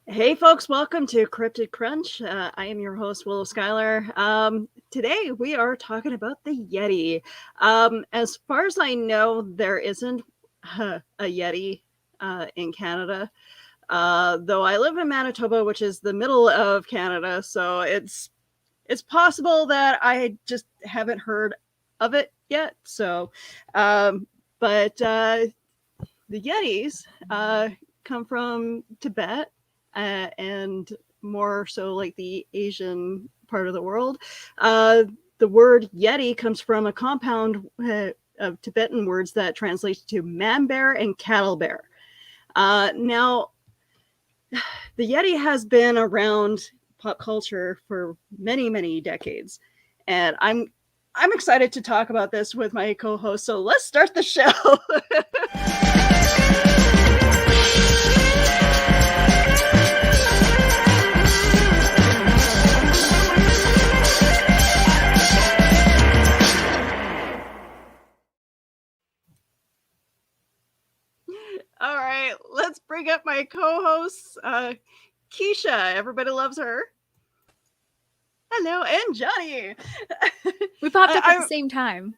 Hey folks, welcome to Cryptid Crunch. I am your host, Willow Schuyler. Today we are talking about the Yeti. As far as I know, there isn't a Yeti in Canada, though I live in Manitoba, which is the middle of Canada, so it's possible that I just haven't heard of it yet. But the Yetis come from Tibet and more so like the Asian part of the world. The word Yeti comes from a compound of Tibetan words that translates to man bear and cattle bear. Now, the Yeti has been around pop culture for many, many decades, and I'm excited to talk about this with my co-host. So let's start the show. All right, let's bring up my co-hosts, Keisha. Everybody loves her. Hello, and Johnny. We popped up at the same time.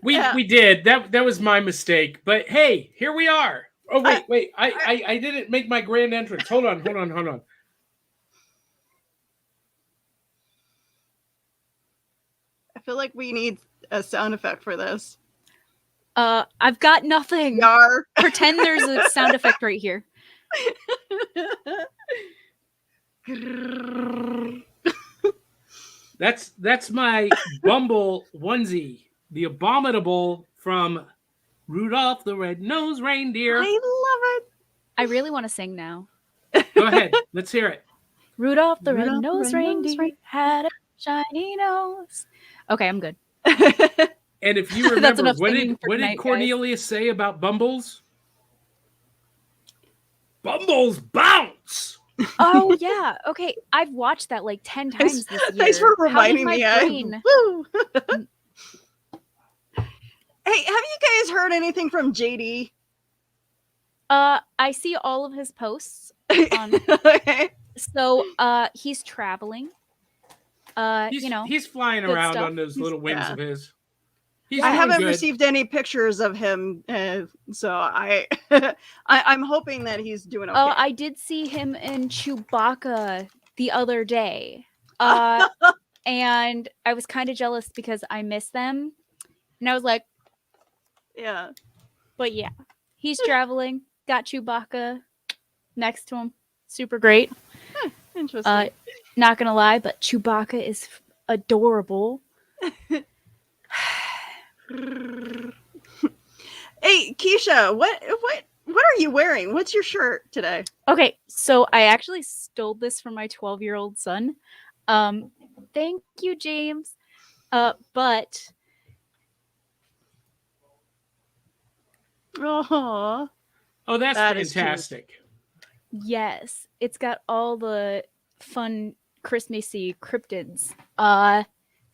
We did. That was my mistake. But hey, here we are. Oh wait. I didn't make my grand entrance. Hold on. I feel like we need a sound effect for this. I've got nothing. Yar. Pretend there's a sound effect right here. That's my Bumble onesie, the Abominable from Rudolph the Red-Nosed Reindeer. I love it. I really want to sing now. Go ahead, let's hear it. Rudolph the Red-Nosed Reindeer had a shiny nose. Okay, I'm good. And if you remember, what did Cornelius say about Bumbles? Bumbles bounce! Oh, yeah. Okay, I've watched that like 10 times this year. Thanks for reminding me. Woo. Hey, have you guys heard anything from JD? I see all of his posts. Okay. So, he's traveling. He's flying around on those little wings of his. I haven't received any pictures of him, so I'm hoping that he's doing okay. Oh, I did see him in Chewbacca the other day, and I was kind of jealous because I missed them, and I was like, yeah. But yeah, he's traveling. Got Chewbacca next to him. Super great. Interesting. Not gonna lie, but Chewbacca is adorable. Hey, Keisha, what are you wearing? What's your shirt today? Okay, so I actually stole this from my 12-year-old son. Thank you, James. But oh, that's fantastic. Yes, it's got all the fun Christmassy cryptids.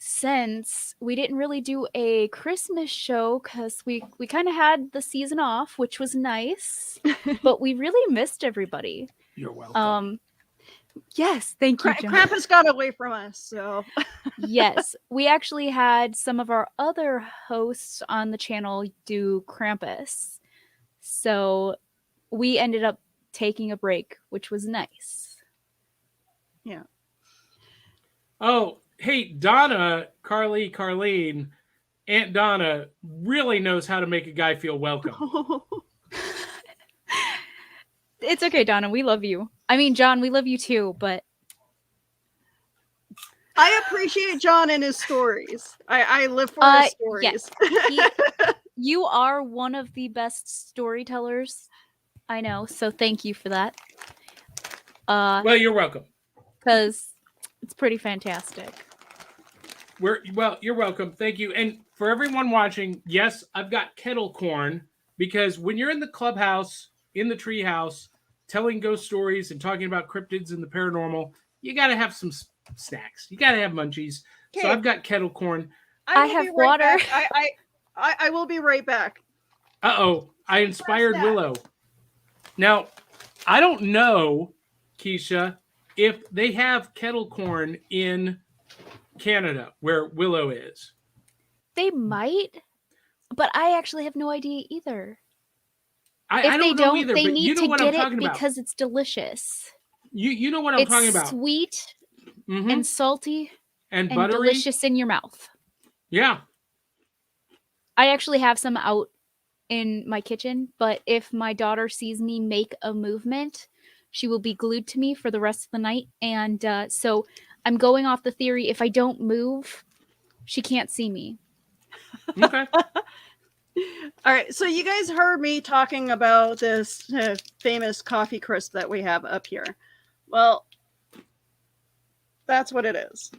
Since we didn't really do a Christmas show because we kind of had the season off, which was nice, but we really missed everybody. You're welcome. Yes, thank you, John. Krampus got away from us, so. Yes, we actually had some of our other hosts on the channel do Krampus, so we ended up taking a break, which was nice. Yeah. Oh, hey, Donna, Carleen, Aunt Donna really knows how to make a guy feel welcome. It's okay, Donna. We love you. I mean, John, we love you too, but... I appreciate John and his stories. I live for his stories. Yes. You are one of the best storytellers I know, so thank you for that. Well, you're welcome. Because it's pretty fantastic. You're welcome. Thank you. And for everyone watching, yes, I've got kettle corn because when you're in the clubhouse, in the treehouse, telling ghost stories and talking about cryptids and the paranormal, you got to have some snacks. You got to have munchies. Okay. So I've got kettle corn. I have water. I will be right back. Uh-oh. I inspired Willow. Now, I don't know Keisha, if they have kettle corn in Canada, where Willow is. They might, but I actually have no idea either. I If they don't know don't, either, they but need you know to what I'm get talking it about. because it's delicious. You know what I'm talking about. It's sweet Mhm. and salty And and buttery. delicious in your mouth. Yeah. I actually have some out in my kitchen, but if my daughter sees me make a movement, she will be glued to me for the rest of the night. And so I'm going off the theory, if I don't move, she can't see me. Okay. All right, so you guys heard me talking about this famous coffee crisp that we have up here. Well, that's what it is.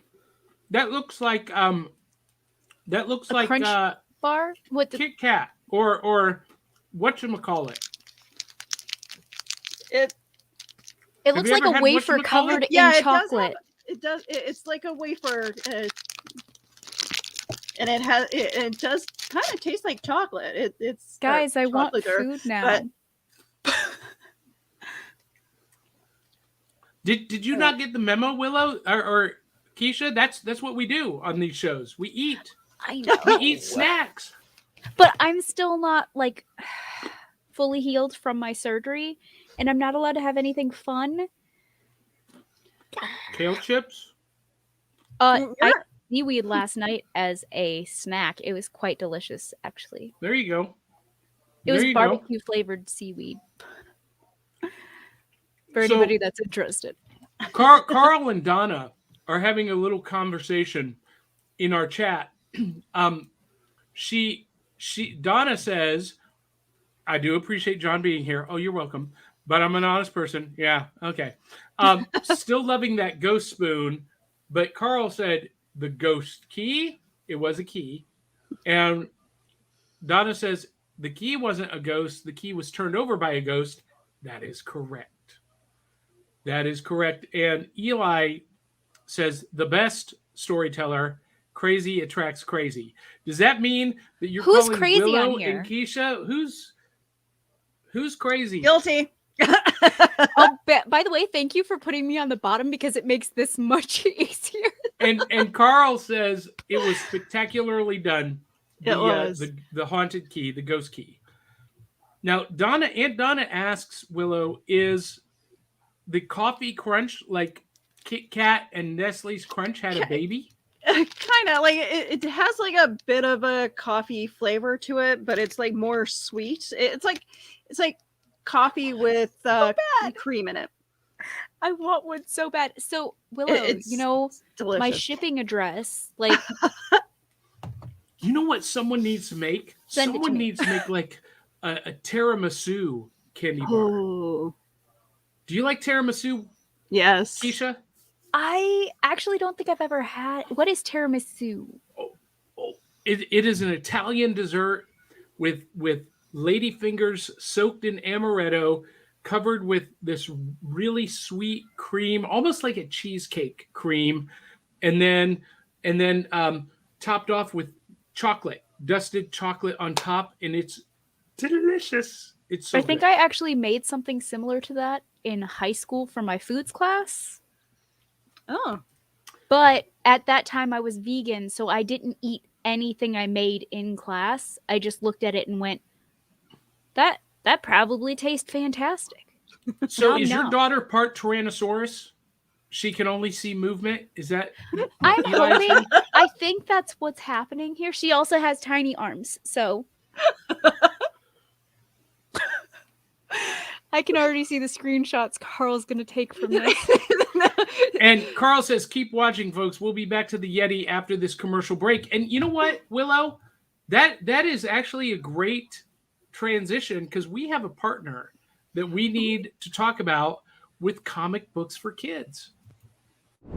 That looks like A crunch bar? What the Kit Kat or whatchamacallit. It It looks you like ever a had wafer whatchamacallit? covered yeah, in it chocolate. does. It's like a wafer, and it does kind of taste like chocolate. It's Guys, I want chocolate or- food now. but- Did you not get the memo, Willow or Keisha? That's what we do on these shows. We eat. I know. We eat snacks. But I'm still not like fully healed from my surgery, and I'm not allowed to have anything fun. Kale chips. I had seaweed last night as a snack. It was quite delicious, actually. There you go. It was There you go. barbecue flavored seaweed. For So- anybody that's interested. Carl and Donna are having a little conversation in our chat. Donna says, "I do appreciate John being here. Oh, you're welcome. But I'm an honest person. Yeah, okay. Still loving that ghost spoon." But Carl said the ghost key. It was a key, and Donna says the key wasn't a ghost. The key was turned over by a ghost. That is correct. That is correct. And Eli says the best storyteller, crazy attracts crazy. Does that mean that you're Who's calling crazy on Willow here? and Keisha? Who's crazy? Guilty. Oh, by the way, thank you for putting me on the bottom because it makes this much easier. And Carl says it was spectacularly done. It was. The haunted key, the ghost key. Now, Donna asks Willow, is the coffee crunch like Kit Kat and Nestle's Crunch had a baby? Kind of like it has like a bit of a coffee flavor to it, but it's like more sweet. It's like coffee with cream in it. I want one so bad. So, Willow, It's delicious. my shipping address, like, You know what someone needs to make? Send it to Someone me. needs to make like a tiramisu candy bar. Oh, Do you like tiramisu, yes. Keisha? I actually don't think I've ever had. What is tiramisu? It is an Italian dessert with ladyfingers soaked in amaretto, covered with this really sweet cream, almost like a cheesecake cream, and then topped off with chocolate, dusted chocolate on top, and it's delicious. It's so I think good. I actually made something similar to that in high school for my foods class. Oh, But at that time, I was vegan, so I didn't eat anything I made in class. I just looked at it and went, that probably tastes fantastic. So Nom is your nom. daughter part Tyrannosaurus? She can only see movement. Is that? I'm Eli's hoping, thing? I think that's what's happening here. She also has tiny arms, so. I can already see the screenshots Carl's going to take from this. And Carl says, "Keep watching, folks. We'll be back to the Yeti after this commercial break." And you know what, Willow? That is actually a great transition because we have a partner that we need to talk about with comic books for kids.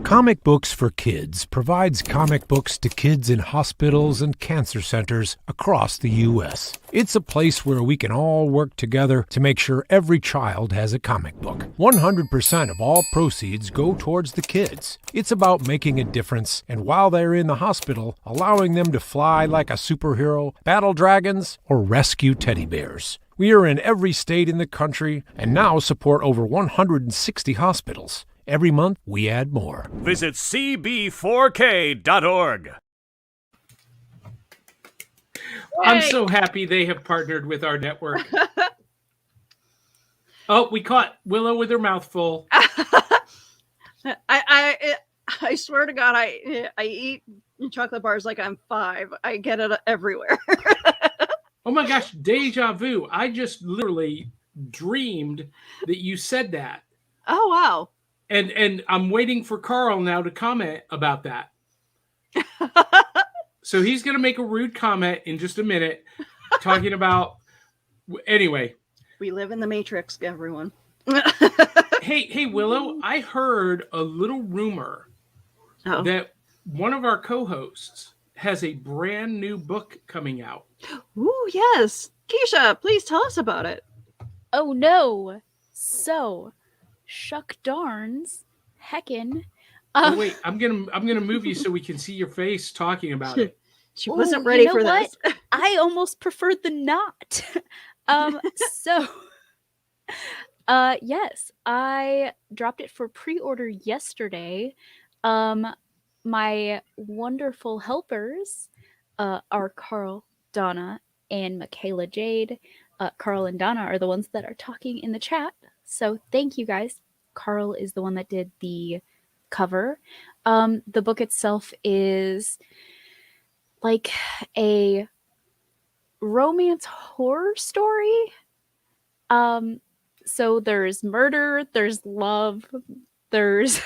Comic Books for Kids provides comic books to kids in hospitals and cancer centers across the U.S. It's a place where we can all work together to make sure every child has a comic book. 100% of all proceeds go towards the kids. It's about making a difference, and while they're in the hospital, allowing them to fly like a superhero, battle dragons, or rescue teddy bears. We are in every state in the country and now support over 160 hospitals. Every month, we add more. Visit cb4k.org. I'm so happy they have partnered with our network. Oh, we caught Willow with her mouth full. I swear to God, I eat chocolate bars like I'm 5. I get it everywhere. Oh my gosh, deja vu. I just literally dreamed that you said that. Oh, wow. And I'm waiting for Carl now to comment about that. So he's going to make a rude comment in just a minute talking about... Anyway. We live in the Matrix, everyone. Hey, Willow, I heard a little rumor that one of our co-hosts has a brand new book coming out. Ooh, yes. Keisha, please tell us about it. Oh no. So, shuck darns, heckin'. Oh, wait, I'm gonna move you so we can see your face talking about it. She wasn't ready for this. I almost preferred the not. So yes, I dropped it for pre-order yesterday. My wonderful helpers are Carl, Donna, and Michaela Jade. Carl and Donna are the ones that are talking in the chat. So thank you guys. Carl is the one that did the cover. The book itself is like a romance horror story. So there's murder, there's love, there's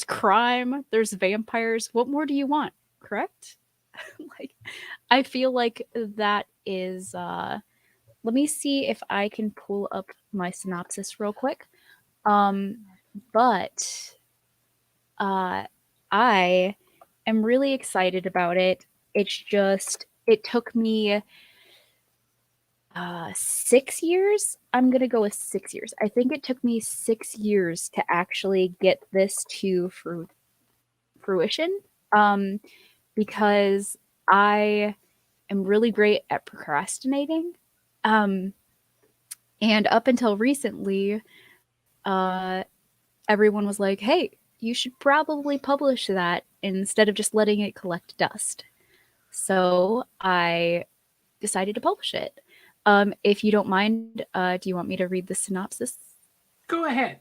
crime, there's vampires. What more do you want? Correct? Like, I feel like that is let me see if I can pull up my synopsis real quick. But I am really excited about it. It's just, it took me 6 years. I'm gonna go with 6 years. I think it took me 6 years to actually get this to fruition. Because I am really great at procrastinating. And up until recently, everyone was like, hey, you should probably publish that instead of just letting it collect dust. So I decided to publish it. If you don't mind, do you want me to read the synopsis? Go ahead.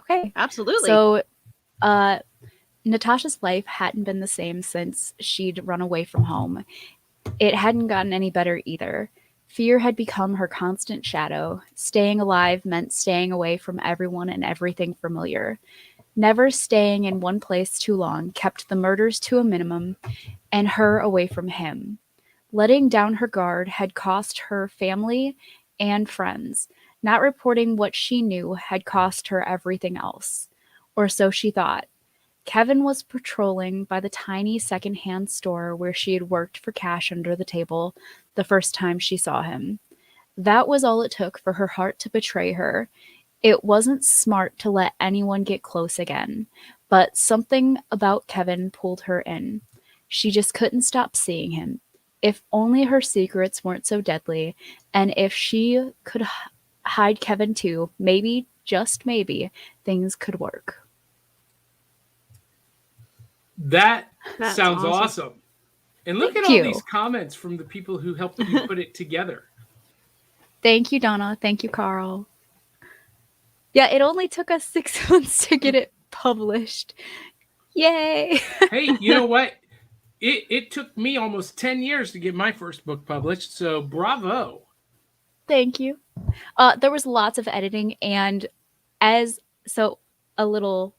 Okay, absolutely. So, Natasha's life hadn't been the same since she'd run away from home. It hadn't gotten any better either. Fear had become her constant shadow. Staying alive meant staying away from everyone and everything familiar. Never staying in one place too long kept the murders to a minimum and her away from him. Letting down her guard had cost her family and friends. Not reporting what she knew had cost her everything else. Or so she thought. Kevin was patrolling by the tiny secondhand store where she had worked for cash under the table the first time she saw him. That was all it took for her heart to betray her. It wasn't smart to let anyone get close again, but something about Kevin pulled her in. She just couldn't stop seeing him. If only her secrets weren't so deadly, and if she could hide Kevin too, maybe, just maybe, things could work. That's sounds awesome. awesome. And look Thank at all you. these comments from the people who helped you put it together. Thank you, Donna. Thank you, Carl. Yeah, it only took us 6 months to get it published. Yay! Hey, you know what? It took me almost 10 years to get my first book published, so bravo. Thank you. There was lots of editing, and a little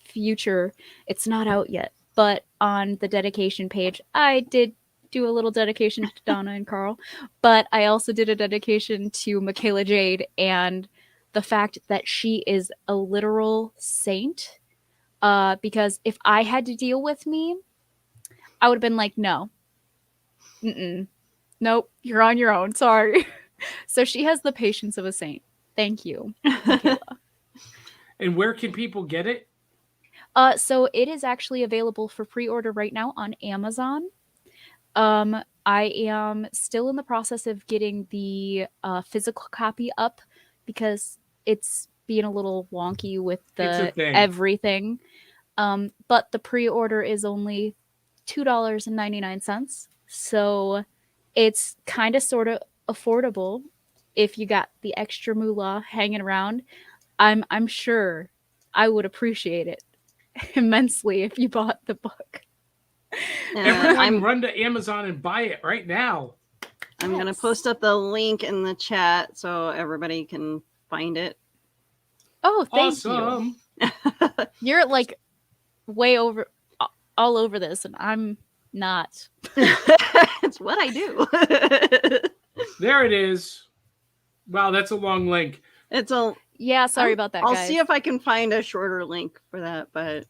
future, it's not out yet, but on the dedication page, I did do a little dedication to Donna and Carl, but I also did a dedication to Michaela Jade and the fact that she is a literal saint. Because if I had to deal with me, I would have been like, no. Nope, you're on your own. Sorry. So she has the patience of a saint. Thank you, Michaela. And where can people get it? So it is actually available for pre-order right now on Amazon. I am still in the process of getting the physical copy up because it's being a little wonky with It's a the thing. everything. But the pre-order is only $2.99, so it's kind of sort of affordable if you got the extra moolah hanging around. I'm sure I would appreciate it immensely if you bought the book. Everyone run to Amazon and buy it right now. I'm going to Yes. post up the link in the chat so everybody can find it. Oh, thank Awesome. you. You're like way over all over this, and I'm not. It's what I do. There it is. Wow, that's a long link. It's a. Yeah, sorry about that, I'll guys. see if I can find a shorter link for that, but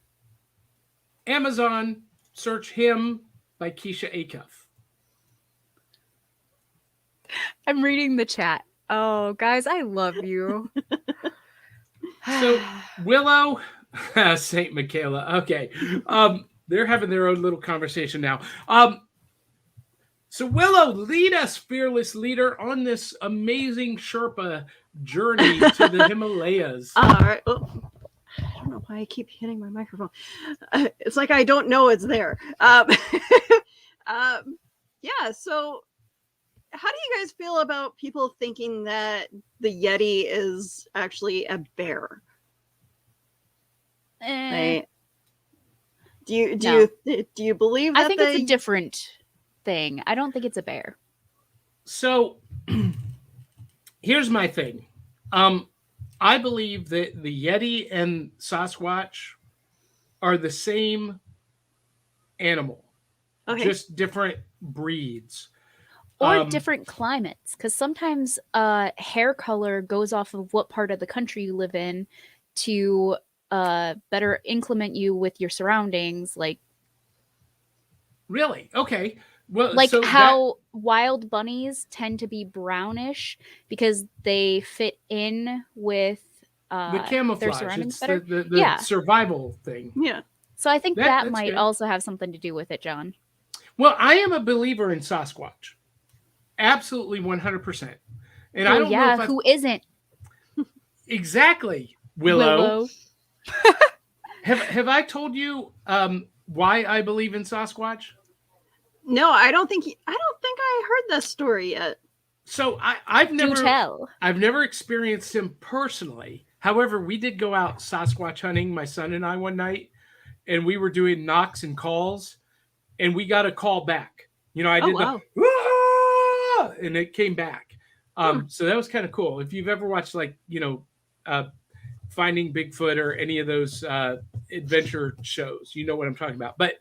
Amazon, search Him by Keisha Acuff. I'm reading the chat. Oh, guys, I love you. So Willow, Saint Michaela. Okay, they're having their own little conversation now. So Willow, lead us, fearless leader, on this amazing Sherpa journey to the Himalayas. all right. Oh, I don't know why I keep hitting my microphone. It's like I don't know it's there. Yeah. So, how do you guys feel about people thinking that the Yeti is actually a bear? Right? Do you believe that? I think it's a different thing. I don't think it's a bear. So here's my thing. I believe that the Yeti and Sasquatch are the same animal, just different breeds. Or different climates, because sometimes hair color goes off of what part of the country you live in to better inclement you with your surroundings. Like, really? Okay. Well, like so how wild bunnies tend to be brownish because they fit in with the camouflage, their surroundings it's better. the survival thing. Yeah. So I think that might good. also have something to do with it, John. Well, I am a believer in Sasquatch. Absolutely 100%. And I don't know if who isn't? Exactly, Willow. Have I told you why I believe in Sasquatch? No, I don't think I heard this story yet. So I've tell. never experienced him personally. However, we did go out Sasquatch hunting, my son and I, one night, and we were doing knocks and calls, and we got a call back. You know, I did the and it came back. So that was kind of cool. If you've ever watched, like, you know, Finding Bigfoot or any of those adventure shows, you know what I'm talking about. But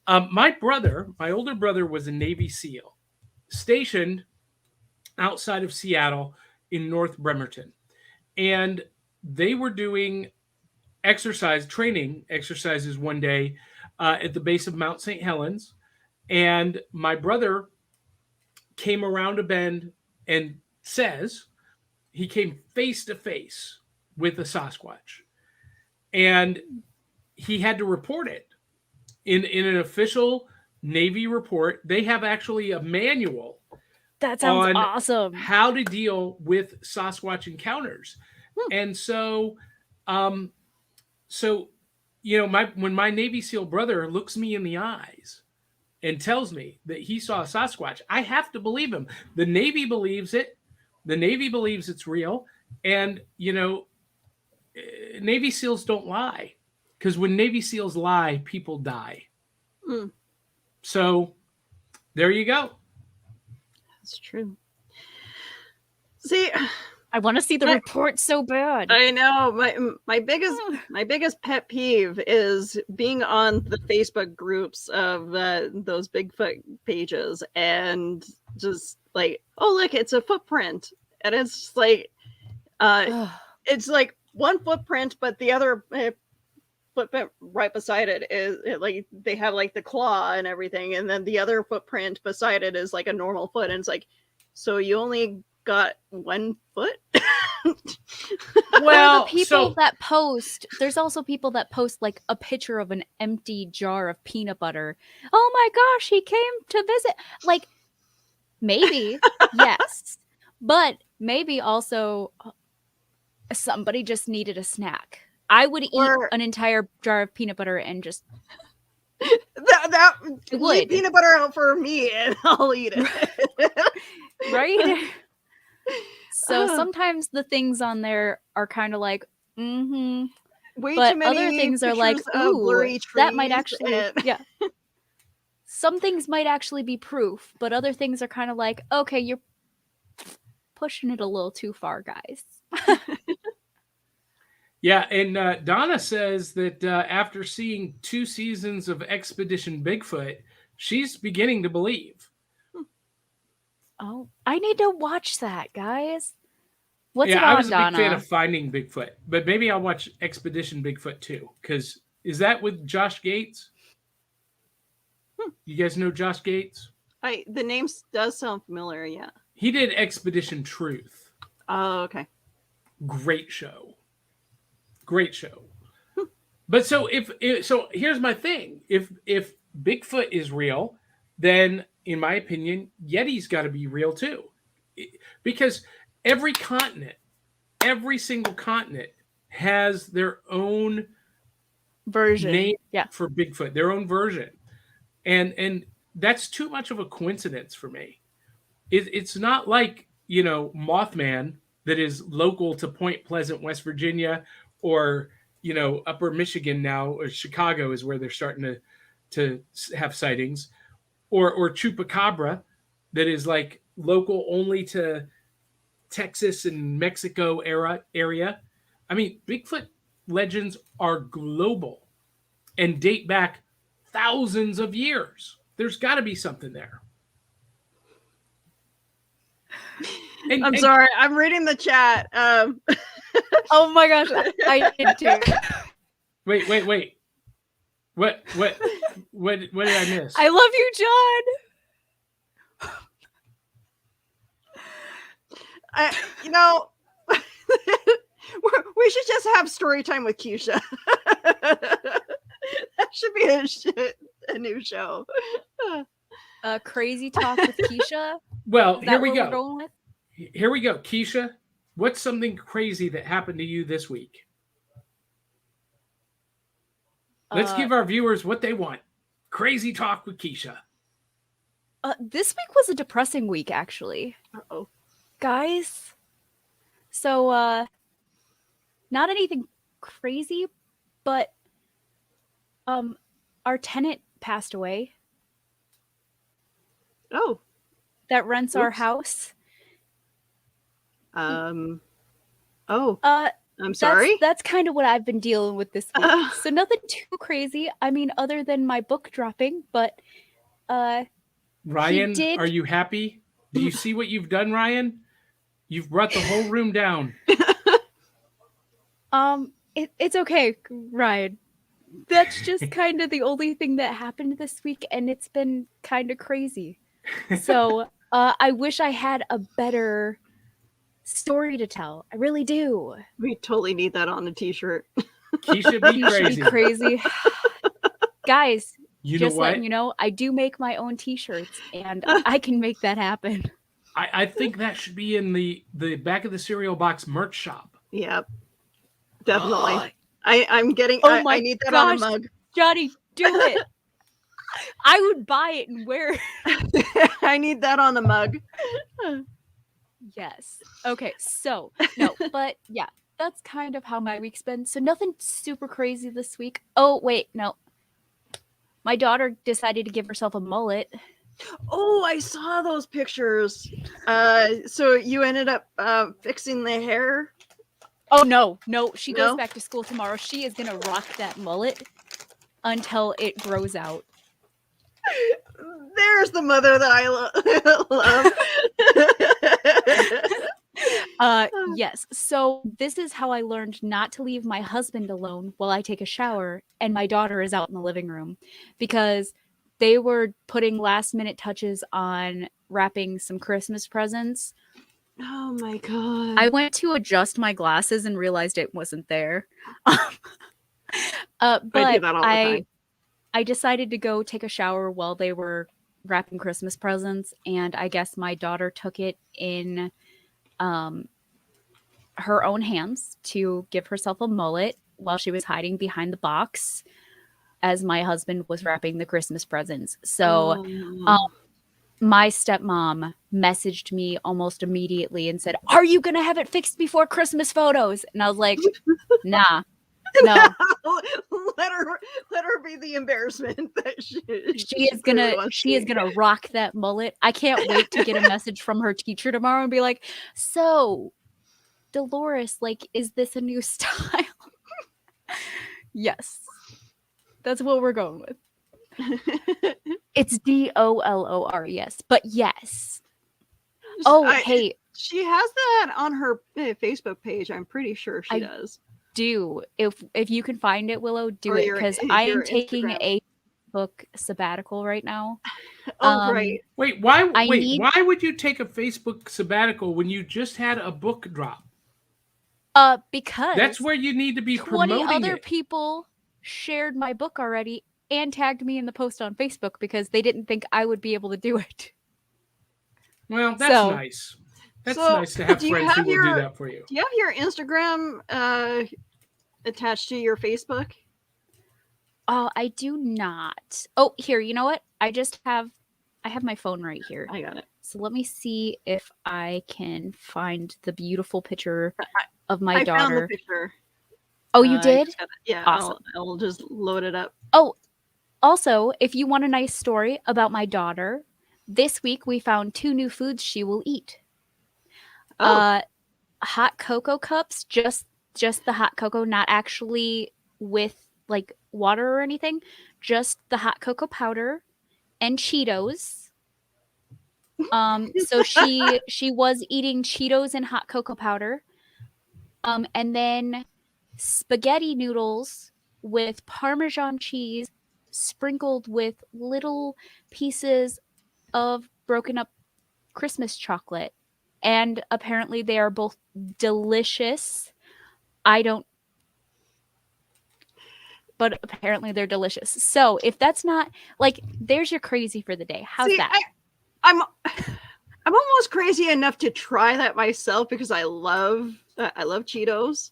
my older brother, was a Navy SEAL stationed outside of Seattle in North Bremerton. And they were doing training exercises one day at the base of Mount St. Helens. And my brother came around a bend and says he came face to face with a Sasquatch. And he had to report it in an official Navy report. They have actually a manual. That sounds on awesome. How to deal with Sasquatch encounters. And so, you know, when my Navy SEAL brother looks me in the eyes and tells me that he saw a Sasquatch, I have to believe him. The Navy believes it. The Navy believes it's real. And, you know, Navy SEALs don't lie, because when Navy SEALs lie, people die. So there you go. That's true. See, I want to see the report so bad. I know my biggest pet peeve is being on the Facebook groups of those Bigfoot pages and just like, oh look, it's a footprint, and it's like it's like one footprint, but the other footprint right beside it is like they have like the claw and everything, and then the other footprint beside it is like a normal foot, and it's like, so you only got 1 foot. Well, Or the people that post, there's also people that post like a picture of an empty jar of peanut butter. Oh my gosh, he came to visit. Like, maybe, yes. But maybe also somebody just needed a snack. I would eat Or- an entire jar of peanut butter and just that I leave would. peanut butter out for me, and I'll eat it. right? So Ah. sometimes the things on there are kind of like, mm-hmm. Way But too many other things are like, pictures of ooh, blurry trees. that might actually, and- yeah. Some things might actually be proof, but other things are kind of like, okay, you're pushing it a little too far, guys. yeah, and Donna says that after seeing 2 seasons of Expedition Bigfoot, she's beginning to believe. Oh, I need to watch that, guys. What's yeah, it on, I was a Donna? big fan of Finding Bigfoot, but maybe I'll watch Expedition Bigfoot too. Because is that with Josh Gates? You guys know Josh Gates? The name does sound familiar. Yeah. He did Expedition Truth. Oh, okay. Great show. Great show. But so so here's my thing. If Bigfoot is real, then in my opinion, Yeti's got to be real too. Because every continent, every single continent has their own Version. name Yeah. for Bigfoot, their own version. And that's too much of a coincidence for me. It's not like, Mothman that is local to Point Pleasant, West Virginia, or, Upper Michigan now, or Chicago is where they're starting to have sightings, or Chupacabra that is like local only to Texas and Mexico area. I mean, Bigfoot legends are global and date back thousands of years. There's got to be something there. I'm sorry. I'm reading the chat. Oh my gosh, I did too. Wait. What did I miss? I love you, John. We should just have story time with Keisha. That should be a new show. Crazy Talk with Keisha. Well, Is here that we what we're go. going with? Here we go. Keisha, what's something crazy that happened to you this week? Let's give our viewers what they want. Crazy Talk with Keisha. This week was a depressing week, actually. Uh-oh. Guys. So, not anything crazy, but our tenant passed away Oh. that rents our Oops. house. Oh. I'm That's, sorry. that's kind of what I've been dealing with this week. So nothing too crazy. I mean, other than my book dropping, but Ryan, did- are you happy? Do you see what you've done, Ryan? You've brought the whole room down. it's okay, Ryan. That's just kind of the only thing that happened this week, and it's been kind of crazy. So I wish I had a better story to tell. I really do. We totally need that on the t-shirt. Keisha, be You should crazy. be crazy. Guys, You know just what? letting you know, I do make my own t-shirts, and I can make that happen. I think that should be in the back of the cereal box merch shop. Yep. Definitely. I'm getting. Oh I my need that on a gosh. mug. Johnny, do it. I would buy it and wear it. I need that on the mug. Yes. Okay, so, no, but yeah, that's kind of how my week's been. So nothing super crazy this week. Oh, wait, no. My daughter decided to give herself a mullet. Oh, I saw those pictures. So you ended up fixing the hair. Oh, no, she goes No? back to school tomorrow. She is going to rock that mullet until it grows out. There's the mother that I love. Yes. So this is how I learned not to leave my husband alone while I take a shower and my daughter is out in the living room, because they were putting last minute touches on wrapping some Christmas presents. Oh my god. I went to adjust my glasses and realized it wasn't there. I do But that all the time. I decided to go take a shower while they were wrapping Christmas presents, and I guess my daughter took it in her own hands to give herself a mullet while she was hiding behind the box as my husband was wrapping the Christmas presents. So Oh. my stepmom messaged me almost immediately and said, "Are you going to have it fixed before Christmas photos?" And I was like, "Nah. No. let her be the embarrassment that she She is clearly wants to be. gonna rock that mullet. I can't wait to get a message from her teacher tomorrow and be like, so Dolores, like, is this a new style?" Yes. That's what we're going with. It's DOLOR, yes. But yes. Oh, hey, She has that on her Facebook page. I'm pretty sure she does. do. If you can find it, Willow, do Or it, your- because I am your taking Instagram. a book sabbatical right now. Right. Wait, why I would you take a Facebook sabbatical when you just had a book drop? Because That's where you need to be 20 promoting other it. people shared my book already and tagged me in the post on Facebook because they didn't think I would be able to do it. Well, that's So- nice. That's So, nice to have do you friends who have will your- do that for you. Do you have your Instagram attached to your Facebook? Oh, I do not. Oh, here, you know what? I have my phone right here. I got it. So let me see if I can find the beautiful picture of my I found the daughter. picture. Oh, you I did? just gotta- yeah. Awesome. I'll just load it up. Oh, also, if you want a nice story about my daughter, this week we found 2 new foods she will eat. Hot cocoa cups, just the hot cocoa, not actually with like water or anything, just the hot cocoa powder and Cheetos. So she was eating Cheetos and hot cocoa powder. And then spaghetti noodles with Parmesan cheese sprinkled with little pieces of broken up Christmas chocolate. And apparently they are both delicious. But apparently they're delicious. So if that's not like, there's your crazy for the day. How's See, that? I'm almost crazy enough to try that myself because I love Cheetos,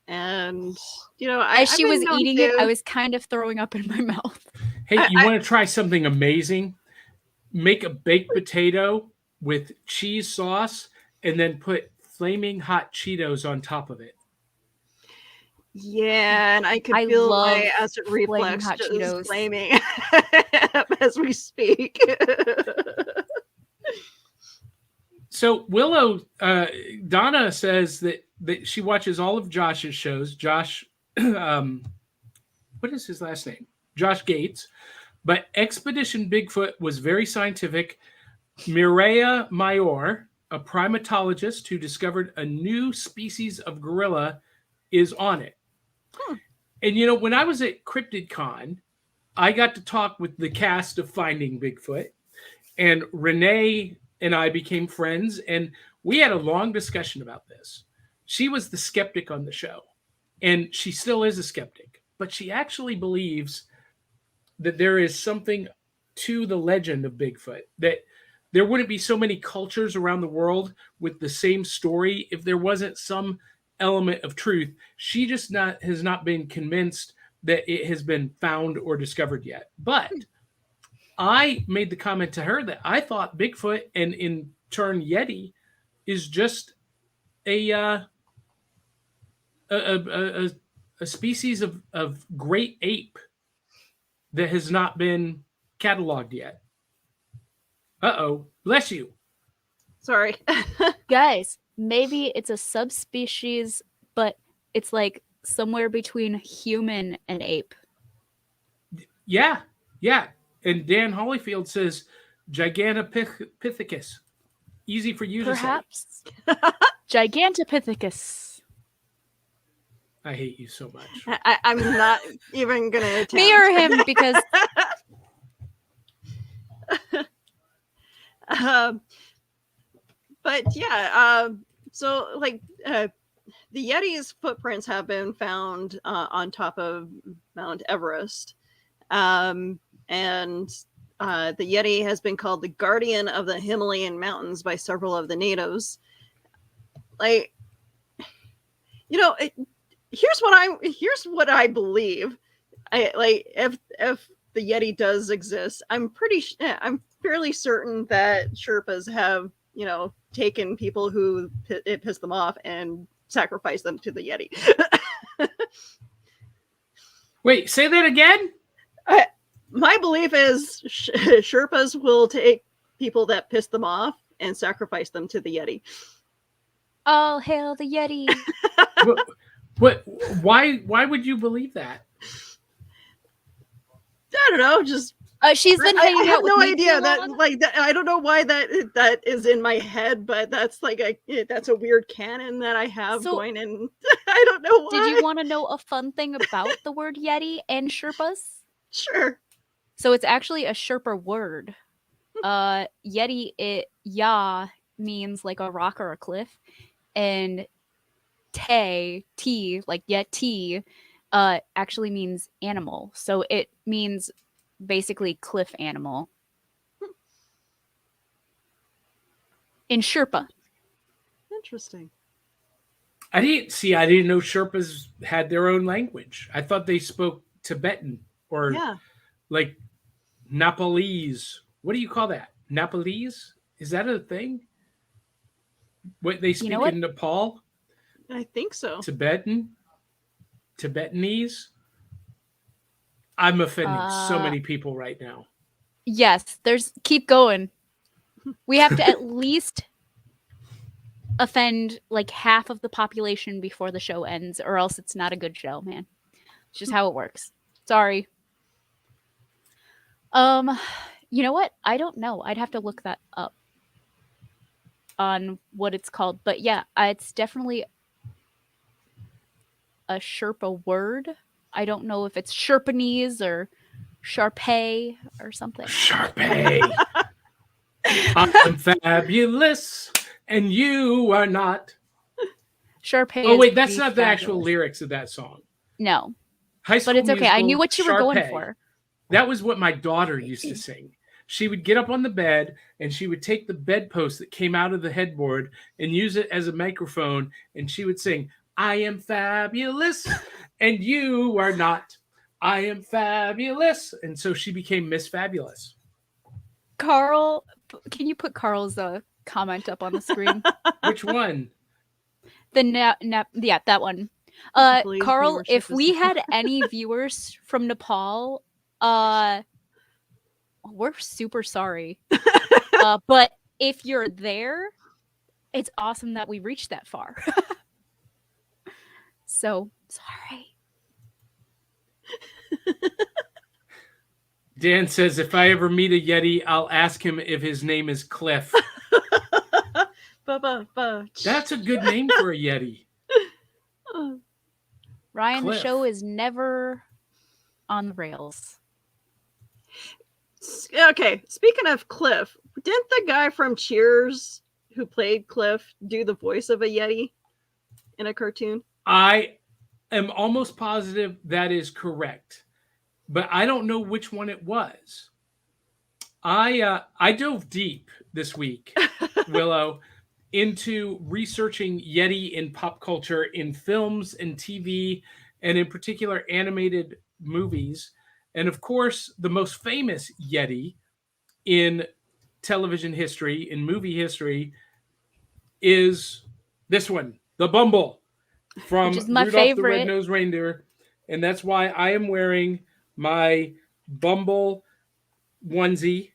and As she was eating it, I was was kind of throwing up in my mouth. Hey, you want to try something amazing? Make a baked potato with cheese sauce and then put flaming hot Cheetos on top of it. Yeah, and I could I feel love my acid reflux hot just Cheetos. flaming as we speak. So Willow, Donna says that she watches all of Josh's shows. Josh, what is his last name? Josh Gates. But Expedition Bigfoot was very scientific. Mireya Mayor, a primatologist who discovered a new species of gorilla, is on it. And when I was at CryptidCon, I got to talk with the cast of Finding Bigfoot, and Renee and I became friends, and we had a long discussion about this. She was the skeptic on the show, and she still is a skeptic, but she actually believes that there is something to the legend of Bigfoot, that there wouldn't be so many cultures around the world with the same story if there wasn't some element of truth. She just has not been convinced that it has been found or discovered yet. But I made the comment to her that I thought Bigfoot, and in turn Yeti, is just a species of great ape that has not been cataloged yet. Uh-oh, bless you. Sorry. Guys, maybe it's a subspecies, but it's like somewhere between human and ape. Yeah. And Dan Holyfield says Gigantopithecus. Easy for you Perhaps. Gigantopithecus. to say. I hate you so much. I'm not even gonna attempt. Me or him, because But yeah, so like the Yeti's footprints have been found on top of Mount Everest, and the Yeti has been called the guardian of the Himalayan mountains by several of the natives. Like, here's what I believe. If the Yeti does exist, I'm fairly certain that Sherpas have taken people who it pissed them off and sacrificed them to the Yeti. Wait, say that again? My belief is Sherpas will take people that piss them off and sacrifice them to the Yeti. All hail the Yeti. What? Why would you believe that? I don't know. Just she's been I hanging have out with no me idea too that long. I don't know why that is in my head, but that's that's a weird canon that I have going in. I don't know why. Did you want to know a fun thing about the word Yeti and Sherpas? Sure. So it's actually a Sherpa word. Yeti, ya means like a rock or a cliff, and t like Yeti, actually means animal. So it means basically cliff animal in Sherpa. Interesting. I didn't know Sherpas had their own language. I thought they spoke Tibetan or like Nepalese. What do you call that? Nepalese? Is that a thing? What they speak in Nepal? I think so. Tibetanese? I'm offending so many people right now. Yes, keep going. We have to at least offend like half of the population before the show ends, or else it's not a good show, man. It's just how it works. Sorry. You know what? I don't know. I'd have to look that up on what it's called. But yeah, it's definitely a Sherpa word. I don't know if it's Sherpanese or Sharpay or something. Sharpay. I'm fabulous and you are not. Sharpay. Oh wait, that's not the actual lyrics of that song. No. High School but it's okay. Musical, I knew what you were going Sharpay. for. That was what my daughter used to sing. She would get up on the bed and she would take the bedpost that came out of the headboard and use it as a microphone, and she would sing, I am fabulous and you are not. I am fabulous. And so she became Miss Fabulous. Carl, can you put Carl's comment up on the screen? Which one? Yeah, that one. Carl, if we had any viewers from Nepal, we're super sorry. But if you're there, it's awesome that we reached that far. So, sorry. Dan says, if I ever meet a Yeti, I'll ask him if his name is Cliff. That's a good name for a Yeti. Ryan, Cliff. The show is never on the rails. Okay, speaking of Cliff, didn't the guy from Cheers who played Cliff do the voice of a Yeti in a cartoon? I am almost positive that is correct, but I don't know which one it was. I dove deep this week, Willow, into researching Yeti in pop culture, in films and TV, and in particular animated movies. And of course, the most famous Yeti in television history, in movie history, is this one, the Bumble from Which is my Rudolph favorite. the Red-Nosed Reindeer. And that's why I am wearing my Bumble onesie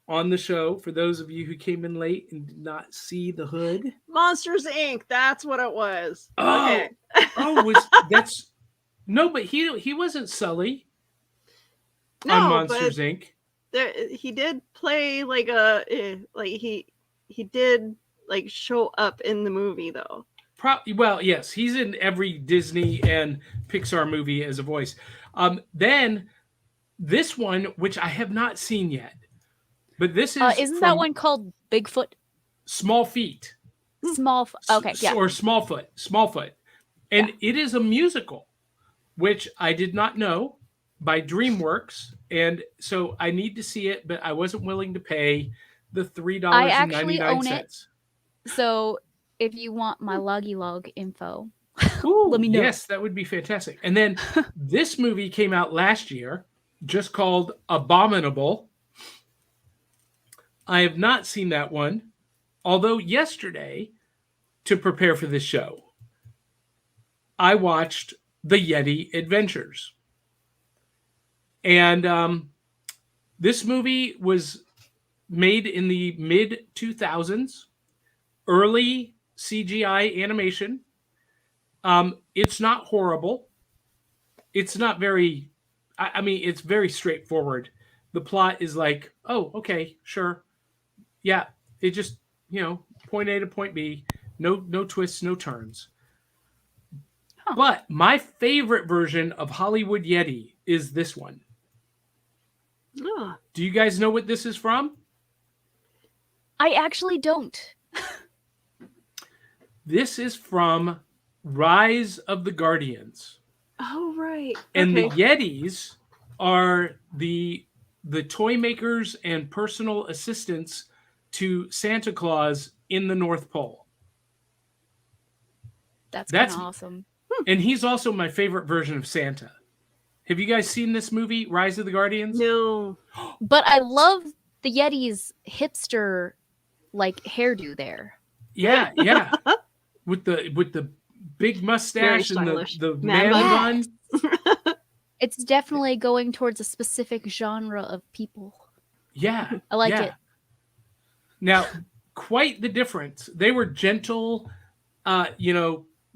on the show, for those of you who came in late and did not see the hood. Monsters Inc. That's what it was. Oh, okay. But he wasn't Sully No, on Monsters Inc. He did play he did show up in the movie though. Well, yes, he's in every Disney and Pixar movie as a voice. Then this one, which I have not seen yet, but this is isn't that one called Bigfoot? Small Feet. Okay, yeah. Or Smallfoot. And it is a musical, which I did not know, by DreamWorks. And so I need to see it, but I wasn't willing to pay the I actually own it. $3.99. So if you want my loggy log info, Ooh, let me know. yes, that would be fantastic. And then this movie came out last year, just called Abominable. I have not seen that one, although yesterday, to prepare for this show, I watched the Yeti Adventures. And this movie was made in the mid 2000s, early CGI animation. It's not horrible. It's not very, I mean, it's very straightforward. The plot is like, oh, okay, sure. Yeah, it just, point A to point B. No twists, no turns. Huh. But my favorite version of Hollywood Yeti is this one. Oh. Do you guys know what this is from? I actually don't. This is from Rise of the Guardians. Oh, right. And Okay. the Yetis are the toy makers and personal assistants to Santa Claus in the North Pole. That's kind of awesome. And he's also my favorite version of Santa. Have you guys seen this movie, Rise of the Guardians? No. But I love the Yeti's hipster hairdo there. Yeah. with the big mustache and the man bun. It's definitely going towards a specific genre of people. Yeah. I like it. Now, quite the difference. They were gentle,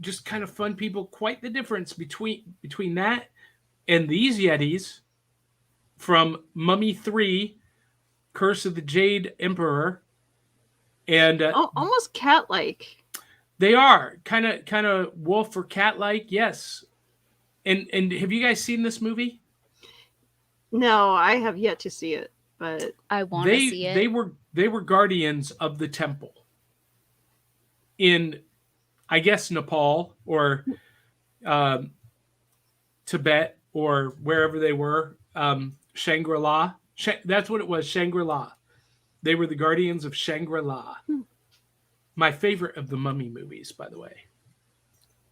just kind of fun people. Quite the difference between that and these Yetis from Mummy 3, Curse of the Jade Emperor. And almost cat-like. They are kind of wolf or cat-like, yes. And have you guys seen this movie? No, I have yet to see it, but I want to see it. They were guardians of the temple in, I guess, Nepal or Tibet or wherever they were, Shangri-La. That's what it was, Shangri-La. They were the guardians of Shangri-La. My favorite of the Mummy movies, by the way.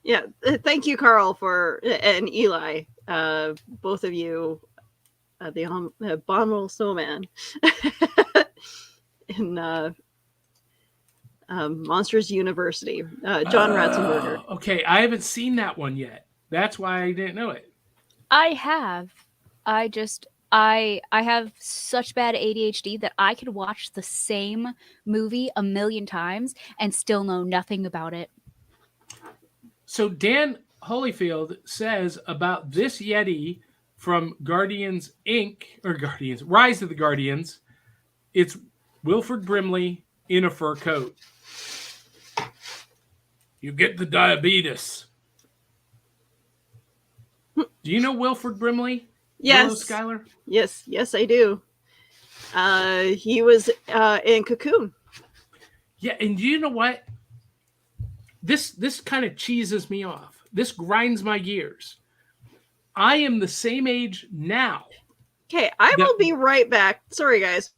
Yeah, thank you, Carl, and Eli, both of you, the Abominable Snowman in Monsters University, John Ratzenberger. Okay, I haven't seen that one yet. That's why I didn't know it. I have. I have such bad ADHD that I could watch the same movie 1,000,000 times and still know nothing about it. So Dan Holyfield says about this Yeti from Guardians Inc. or Guardians Rise of the Guardians, it's Wilford Brimley in a fur coat. You get the diabetes. Do you know Wilford Brimley? Yes. Willow Schuyler? Yes, I do. He was in Cocoon. Yeah, and you know what? This kind of cheeses me off. This grinds my gears. I am the same age now. Okay, I will be right back. Sorry, guys.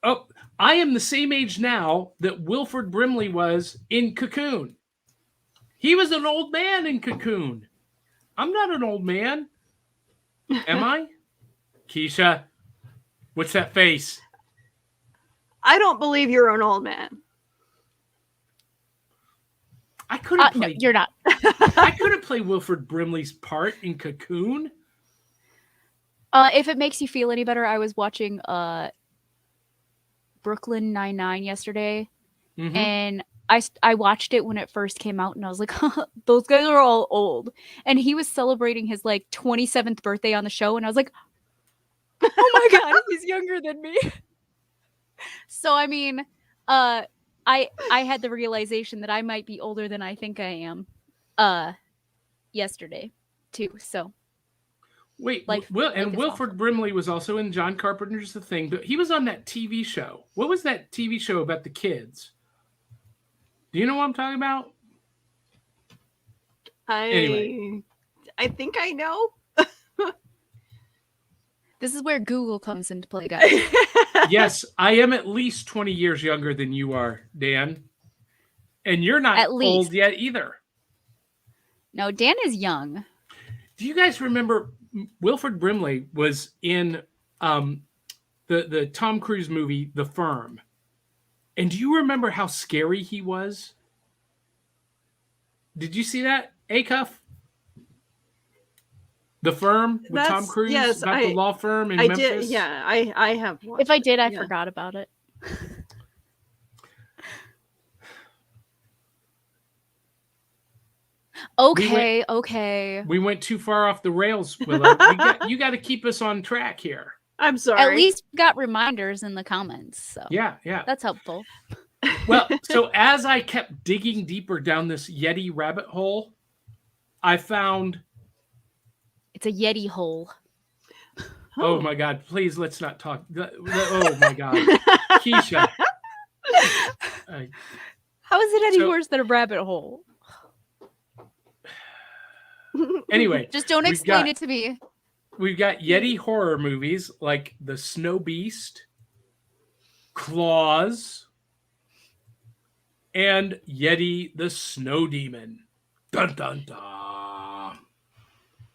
Oh, I am the same age now that Wilford Brimley was in Cocoon. He was an old man in Cocoon. I'm not an old man. Am I? Keisha, what's that face? I don't believe you're an old man. I couldn't play. No, you're not. I couldn't play Wilford Brimley's part in Cocoon. If it makes you feel any better, I was watching Brooklyn Nine-Nine yesterday, and I watched it when it first came out, and I was like, those guys are all old. And he was celebrating his 27th birthday on the show, and I was like, oh my god, he's younger than me. So I mean, I had the realization that I might be older than I think I am yesterday too. So Wait, Like- Will like and it's Wilford awful. Brimley was also in John Carpenter's The Thing, but he was on that TV show. What was that TV show about the kids? Do you know what I'm talking about? Anyway. I think I know. This is where Google comes into play, guys. Yes, I am at least 20 years younger than you are, Dan. And you're not At least. old yet either. No, Dan is young. Do you guys remember Wilford Brimley was in the Tom Cruise movie The Firm? And do you remember how scary he was? Did you see that, A-Cuff? The Firm with Tom That's- Cruise yes, about the law firm in I Memphis? did. Yeah, I have. Watched If I did, I yeah. forgot about it. Okay. We went too far off the rails, Willow. You got to keep us on track here. I'm sorry. At least we got reminders in the comments, so Yeah. that's helpful. Well, so as I kept digging deeper down this Yeti rabbit hole, I found, It's a Yeti hole. oh my God, please let's not talk. Oh my God. Keisha. How is it any So- worse than a rabbit hole? Anyway, Just don't we've explain got- it to me. we've got Yeti horror movies like The Snow Beast, Claws, and Yeti the Snow Demon. Dun dun dun.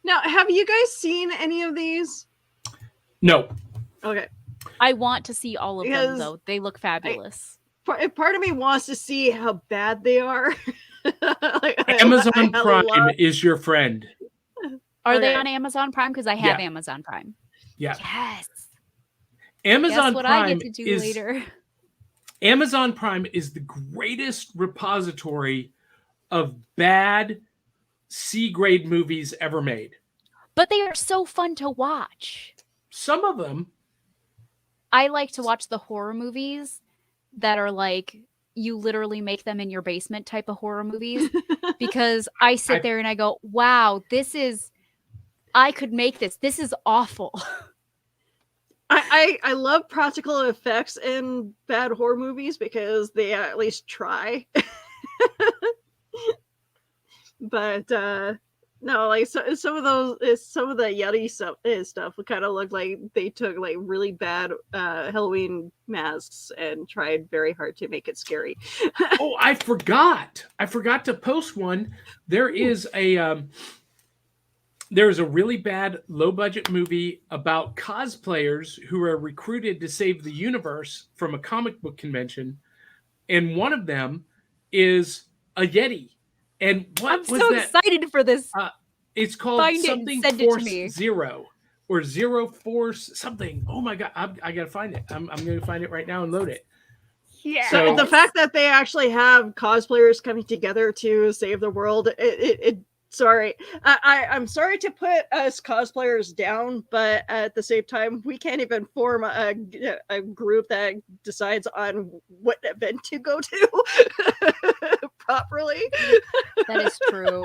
Now, have you guys seen any of these? No. Okay. I want to see all of them, Because though. They look fabulous. Part of me wants to see how bad they are. Like, Amazon I Prime love- is your friend. Are they okay. on Amazon Prime? Because I have Yeah. Amazon Prime. Yeah. Yes. Amazon Guess what Prime I get to do is later. Amazon Prime is the greatest repository of bad C-grade movies ever made. But they are so fun to watch. Some of them, I like to watch the horror movies that are like you literally make them in your basement type of horror movies because I sit there and I go, wow, I could make this. This is awful. I love practical effects in bad horror movies because they at least try. But no, like some of the Yeti stuff kind of look like they took like really bad Halloween masks and tried very hard to make it scary. oh, I forgot to post one. There's a really bad low budget movie about cosplayers who are recruited to save the universe from a comic book convention, and one of them is a Yeti. And what I'm was so that? excited for this. It's called Find it and something send it to Force me. Zero or Zero Force something. Oh my God, I gotta find it. I'm gonna find it right now and load it. Yeah. So- The fact that they actually have cosplayers coming together to save the world, sorry. I'm sorry to put us cosplayers down, but at the same time, we can't even form a group that decides on what event to go to properly. That is true.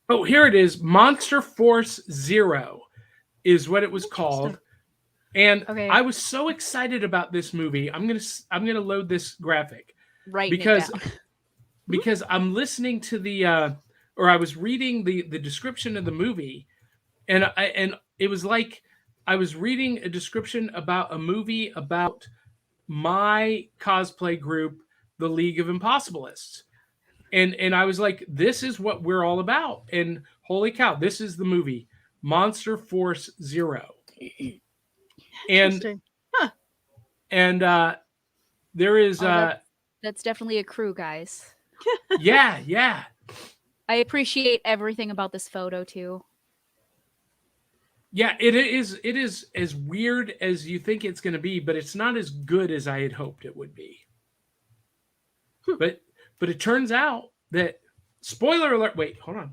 Oh, here it is. Monster Force Zero is what it was called. And Okay. I was so excited about this movie. I'm gonna load this graphic Right. because I'm listening to I was reading the description of the movie, and it was like I was reading a description about a movie about my cosplay group, the League of Impossibilists. And I was like, this is what we're all about. And holy cow, this is the movie, Monster Force Zero. And Interesting. there is That's definitely a crew, guys. yeah. I appreciate everything about this photo too. Yeah, it is as weird as you think it's going to be, but it's not as good as I had hoped it would be. But it turns out that, spoiler alert. Wait, hold on.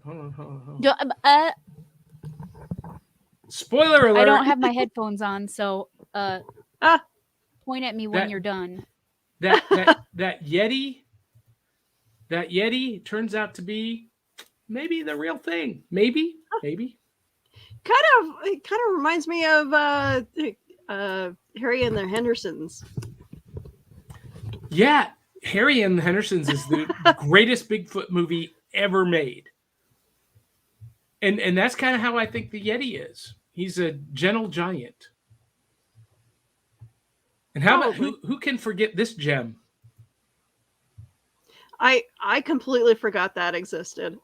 Spoiler alert. I don't have my headphones on, so point at me when That- you're done. that Yeti turns out to be maybe the real thing. Maybe. It kind of reminds me of Harry and the Hendersons. Yeah, Harry and the Hendersons is the greatest Bigfoot movie ever made. And that's kind of how I think the Yeti is. He's a gentle giant. And how about who can forget this gem? I completely forgot that existed.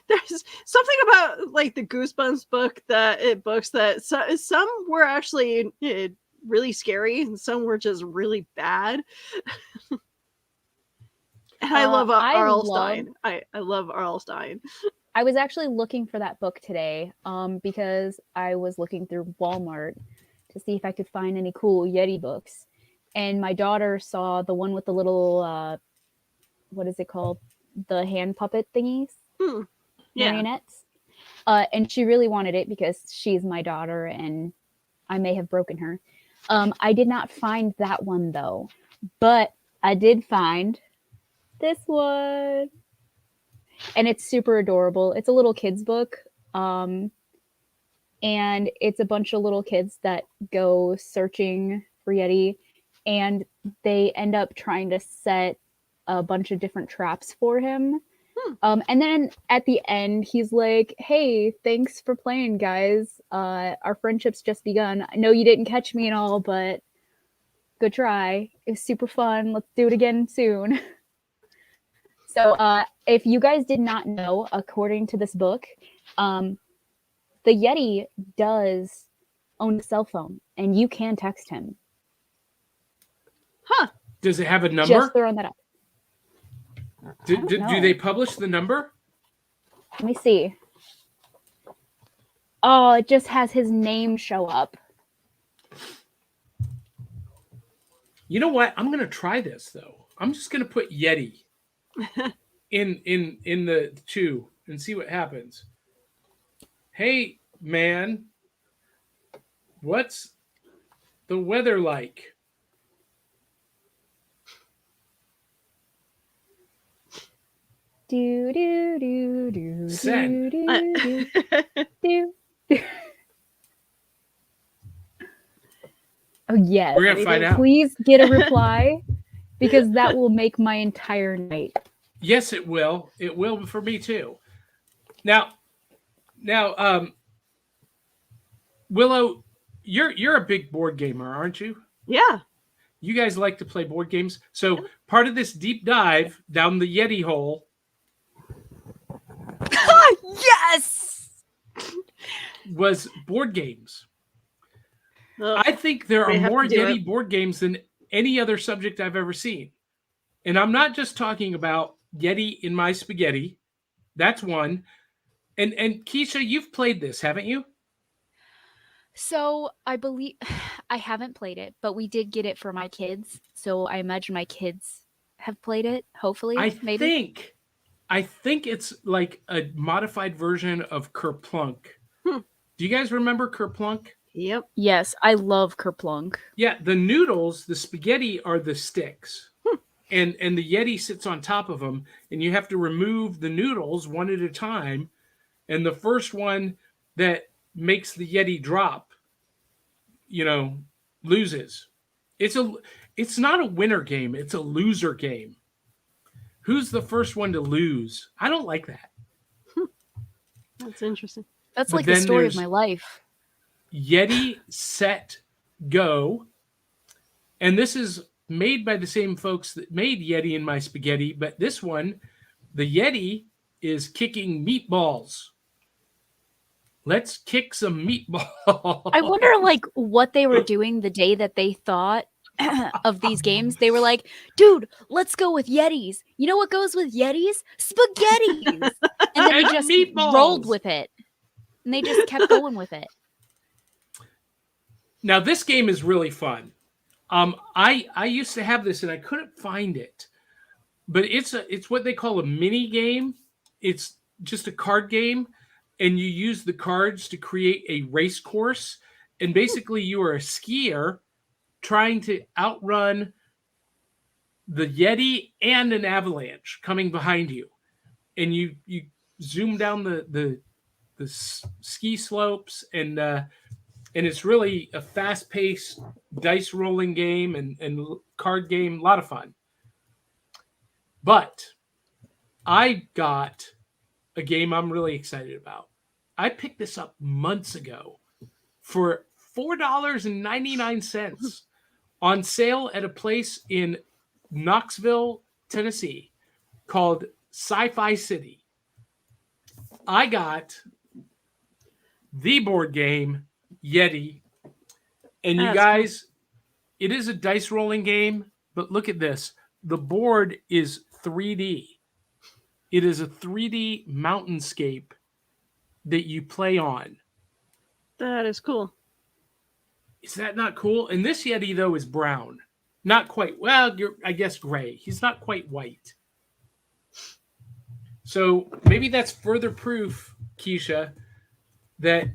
There's something about like the Goosebumps books that some were actually really scary and some were just really bad. And I love R.L. Stine. I love R.L. Stine. I was actually looking for that book today because I was looking through Walmart to see if I could find any cool Yeti books. And my daughter saw the one with the little, what is it called? The hand puppet thingies? Marionettes. And she really wanted it because she's my daughter and I may have broken her. I did not find that one though, but I did find this one. And it's super adorable. It's a little kid's book. And it's a bunch of little kids that go searching for Yeti. And they end up trying to set a bunch of different traps for him. And then at the end, he's like, hey, thanks for playing, guys. Our friendship's just begun. I know you didn't catch me and all, but good try. It was super fun. Let's do it again soon. So if you guys did not know, according to this book, the Yeti does own a cell phone, and you can text him. Huh. Does it have a number? Just throwing that up. Do they publish the number? Let me see. Oh, it just has his name show up. You know what? I'm going to try this, though. I'm just going to put Yeti in the chew and see what happens. Hey, man, what's the weather like? Do do do do Send. do do do. Oh yes. We're gonna find out. Please get a reply because that will make my entire night. Yes, it will. It will for me too. Now, Willow, you're a big board gamer, aren't you? Yeah. You guys like to play board games. So part of this deep dive down the Yeti hole. Yes. Was board games. Well, I think there are have more to do Yeti it. board games than any other subject I've ever seen. And I'm not just talking about Yeti in my spaghetti. That's one. And Keisha, you've played this, haven't you? So I believe I haven't played it, but we did get it for my kids. So I imagine my kids have played it. Hopefully, maybe. I think it's like a modified version of Kerplunk. Do you guys remember Kerplunk? Yep. Yes, I love Kerplunk. Yeah, the noodles, the spaghetti are the sticks. And the Yeti sits on top of them, and you have to remove the noodles one at a time. And the first one that makes the Yeti drop, loses. It's not a winner game, it's a loser game. Who's the first one to lose? I don't like that. That's interesting. That's But like the then story of there's my life. Yeti, Set, Go. And this is made by the same folks that made Yeti in My Spaghetti, but this one, the Yeti is kicking meatballs. Let's kick some meatballs. I wonder what they were doing the day that they thought of these games. They were like, dude, let's go with Yetis. You know what goes with Yetis? Spaghettis. And then they And just meatballs. rolled with it. And they just kept going with it. Now, this game is really fun. I used to have this and I couldn't find it. But it's what they call a mini game. It's just a card game. And you use the cards to create a race course. And basically you are a skier trying to outrun the Yeti and an avalanche coming behind you. and you zoom down the ski slopes, and it's really a fast paced dice rolling game and card game, a lot of fun. But I got a game I'm really excited about. I picked this up months ago for $4.99 on sale at a place in Knoxville, Tennessee called Sci-Fi City. I got the board game Yeti. And you That's guys, it is a dice rolling game, but look at this. The board is 3D. It is a 3D mountainscape that you play on. That is cool. Is that not cool? And this Yeti, though, is brown. Not quite. Well, I guess gray. He's not quite white. So maybe that's further proof, Keisha, that,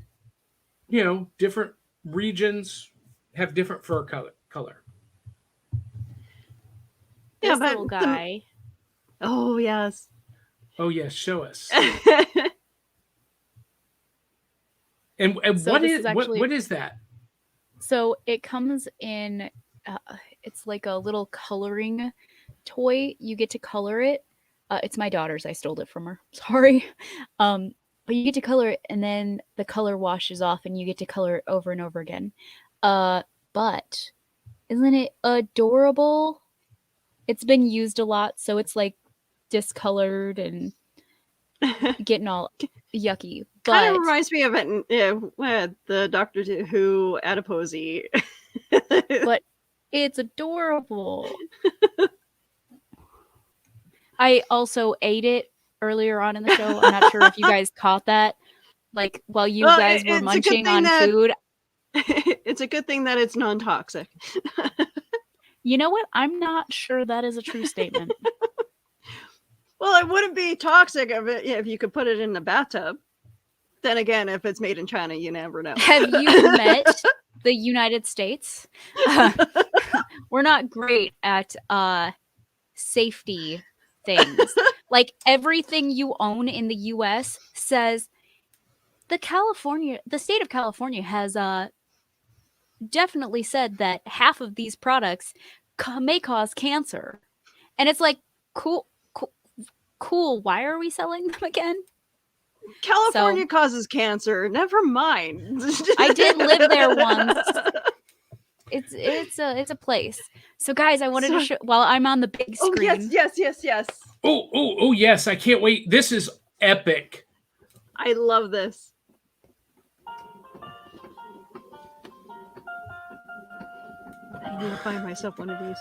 different regions have different fur color. Yeah, This but little guy. Oh yes. Oh, yes. Show us. And So what this is is actually- what is that? So it comes in, it's like a little coloring toy. You get to color it. It's my daughter's. I stole it from her. Sorry. But you get to color it, and then the color washes off, and you get to color it over and over again. But isn't it adorable? It's been used a lot, so it's like discolored and getting all yucky. Kind of But reminds me of it, the Doctor Who adiposy. but it's adorable. I also ate it earlier on in the show. I'm not sure if you guys caught that. Like while you Well, guys were it's a good munching thing on that- food. It's a good thing that it's non-toxic. You know what? I'm not sure that is a true statement. Well, it wouldn't be toxic if you could put it in the bathtub. Then again, if it's made in China, you never know. Have you met the United States? We're not great at safety things. Like everything you own in the US says the state of California has definitely said that half of these products may cause cancer. And it's like, cool. Why are we selling them again? California causes cancer. Never mind. I did live there once. It's a place. So guys, I wanted to show while I'm on the big Oh screen. yes. Oh, yes. I can't wait. This is epic. I love this. I need to find myself one of these.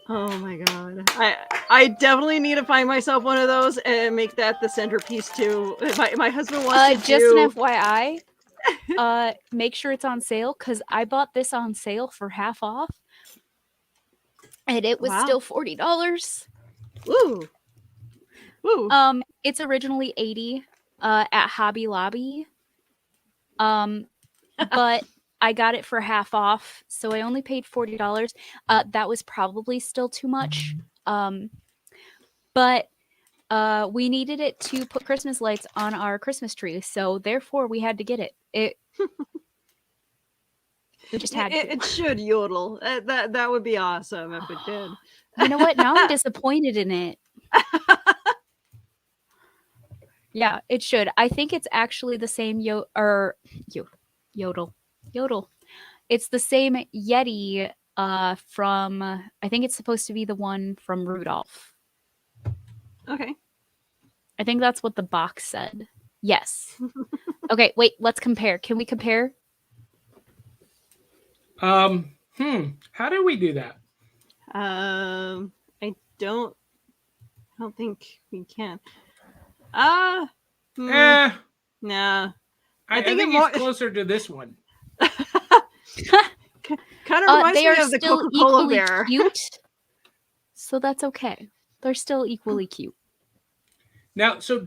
Oh my god. I definitely need to find myself one of those and make that the centerpiece too. My husband wants to Just do... an FYI, make sure it's on sale because I bought this on sale for half off, and it was Wow. still $40. Ooh. Ooh. It's originally $80 at Hobby Lobby, but I got it for half off, so I only paid $40. That was probably still too much, but we needed it to put Christmas lights on our Christmas tree, so therefore we had to get it. We just had to. It should yodel. That would be awesome if it did. You know what? Now I'm disappointed in it. Yeah, it should. I think it's actually the same yodel. It's the same Yeti from, I think it's supposed to be the one from Rudolph. Okay. I think that's what the box said. Yes. Okay, wait, let's compare. Can we compare? How do we do that? I don't think we can. Nah. I I think think it more- he's closer to this one. Kind of reminds They me are of the still Coca-Cola equally bear. cute, so that's okay. They're still equally cute. Now, so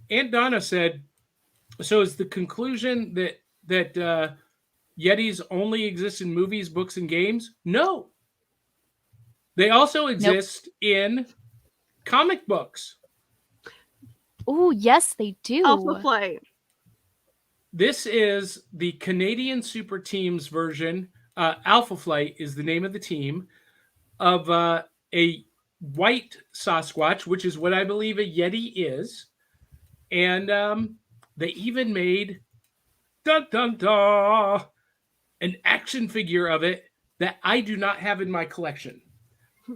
Aunt Donna said, so is the conclusion that Yetis only exist in movies, books, and games? No. They also exist in comic books. Oh, yes, they do. Alpha Flight. This is the Canadian Super Team's version. Alpha Flight is the name of the team of a white Sasquatch, which is what I believe a Yeti is. And they even made dun, dun, dun, an action figure of it that I do not have in my collection.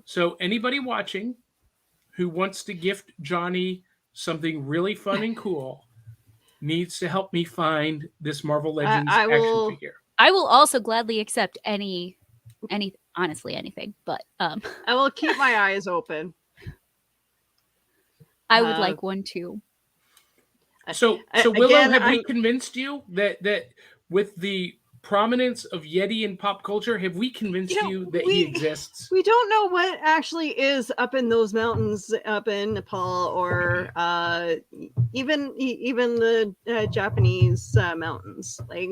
So anybody watching who wants to gift Johnny something really fun and cool needs to help me find this Marvel Legends action figure. I will also gladly accept honestly anything, but I will keep my eyes open. I would like one too. So Willow, again, have we convinced you that with the prominence of Yeti in pop culture, have we convinced you that he exists? We don't know what actually is up in those mountains up in Nepal, or even the Japanese mountains. Like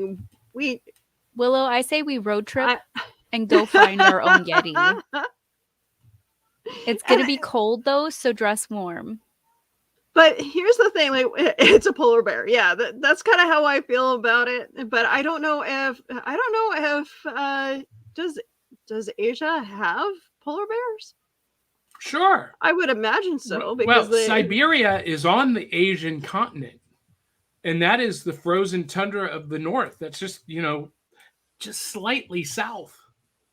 Willow, I say we road trip and go find our own Yeti. It's gonna be cold though, so dress warm. But here's the thing, like, it's a polar bear. Yeah, that's kind of how I feel about it. But I don't know if does Asia have polar bears? Sure. I would imagine so. Because Siberia is on the Asian continent. And that is the frozen tundra of the north. That's just slightly south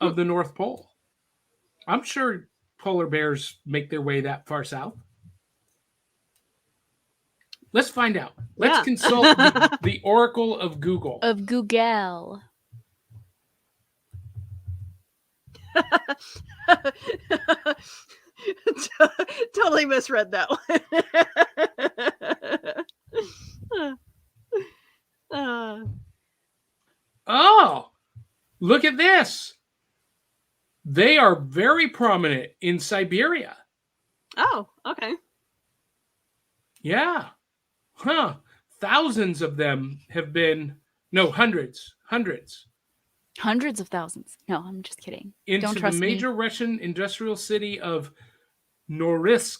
of the North Pole. I'm sure polar bears make their way that far south. Let's find out. Let's consult the Oracle of Google. Of Google. Totally misread that one. Oh, look at this. They are very prominent in Siberia. Oh, okay. Yeah. Huh. Thousands of them have been, hundreds. Hundreds of thousands. No, I'm just kidding. Into Don't trust the major Russian industrial city of Norilsk.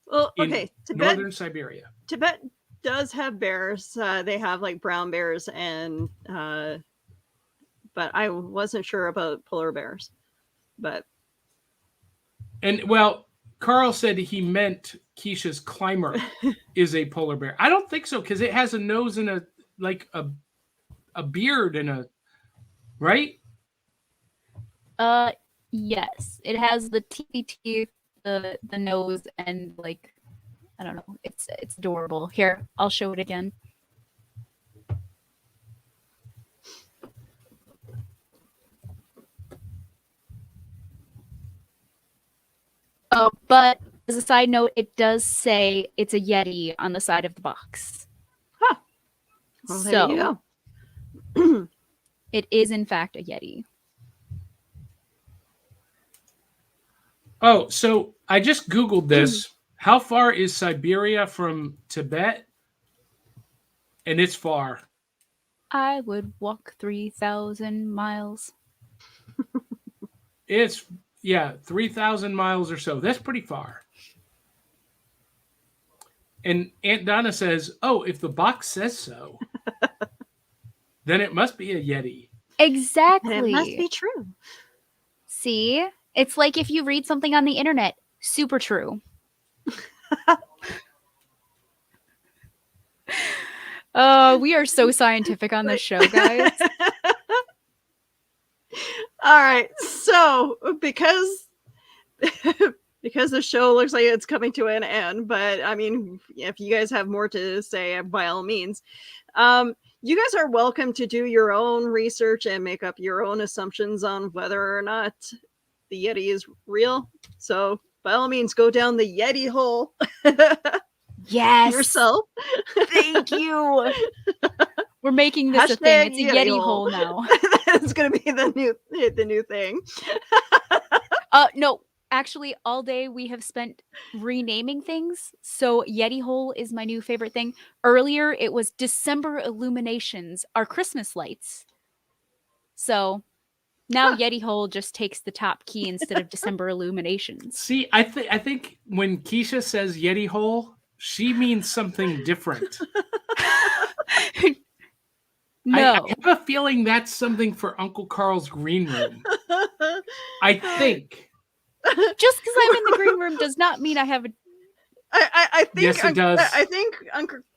Well, okay. Northern Siberia. Tibet does have bears. They have like brown bears and but I wasn't sure about polar bears. Carl said he meant Keisha's climber is a polar bear. I don't think so, because it has a nose and a beard and a right. Yes, it has the teeth, the nose, and like I don't know. It's adorable. Here, I'll show it again. Oh, but as a side note, it does say it's a Yeti on the side of the box. Huh. Well, there you go. It is in fact a Yeti. Oh, so I just Googled this. How far is Siberia from Tibet? And it's far. I would walk 3,000 miles. It's 3,000 miles or so. That's pretty far. And Aunt Donna says, "Oh, if the box says so, then it must be a Yeti." Exactly. And it must be true. See? It's like if you read something on the internet, super true. We are so scientific on this show, guys. All right. So, because the show looks like it's coming to an end, but I mean, if you guys have more to say, by all means, you guys are welcome to do your own research and make up your own assumptions on whether or not the Yeti is real. So, by all means, go down the Yeti hole. Yes. Yourself. Thank you. We're making this a thing. It's a Yeti hole now. It's going to be the new thing. No. actually all day we have spent renaming things. So Yeti Hole is my new favorite thing. Earlier it was December illuminations, our Christmas lights. So now Yeti Hole just takes the top key instead of December illuminations. See, I think when Keisha says Yeti hole, she means something different. No. I have a feeling that's something for Uncle Carl's green room. I think. Just because I'm in the green room does not mean I have a. I think Yes, it does. I think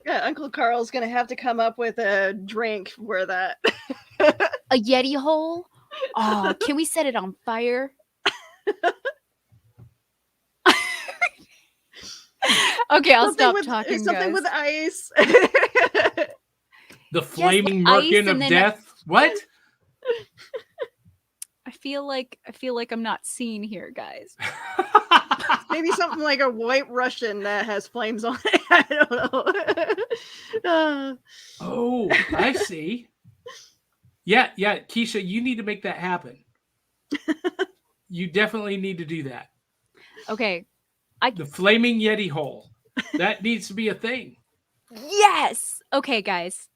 Uncle Carl's gonna have to come up with a drink for that. A Yeti hole? Oh, can we set it on fire? Okay, I'll stop talking. Something guys. with ice. The flaming ice merkin of and then death. What? I feel like I'm not seen here, guys. Maybe something like a white Russian that has flames on it. I don't know. Oh, I see. Yeah, Keisha, you need to make that happen. You definitely need to do that. Okay. The flaming Yeti hole. That needs to be a thing. Yes. Okay, guys.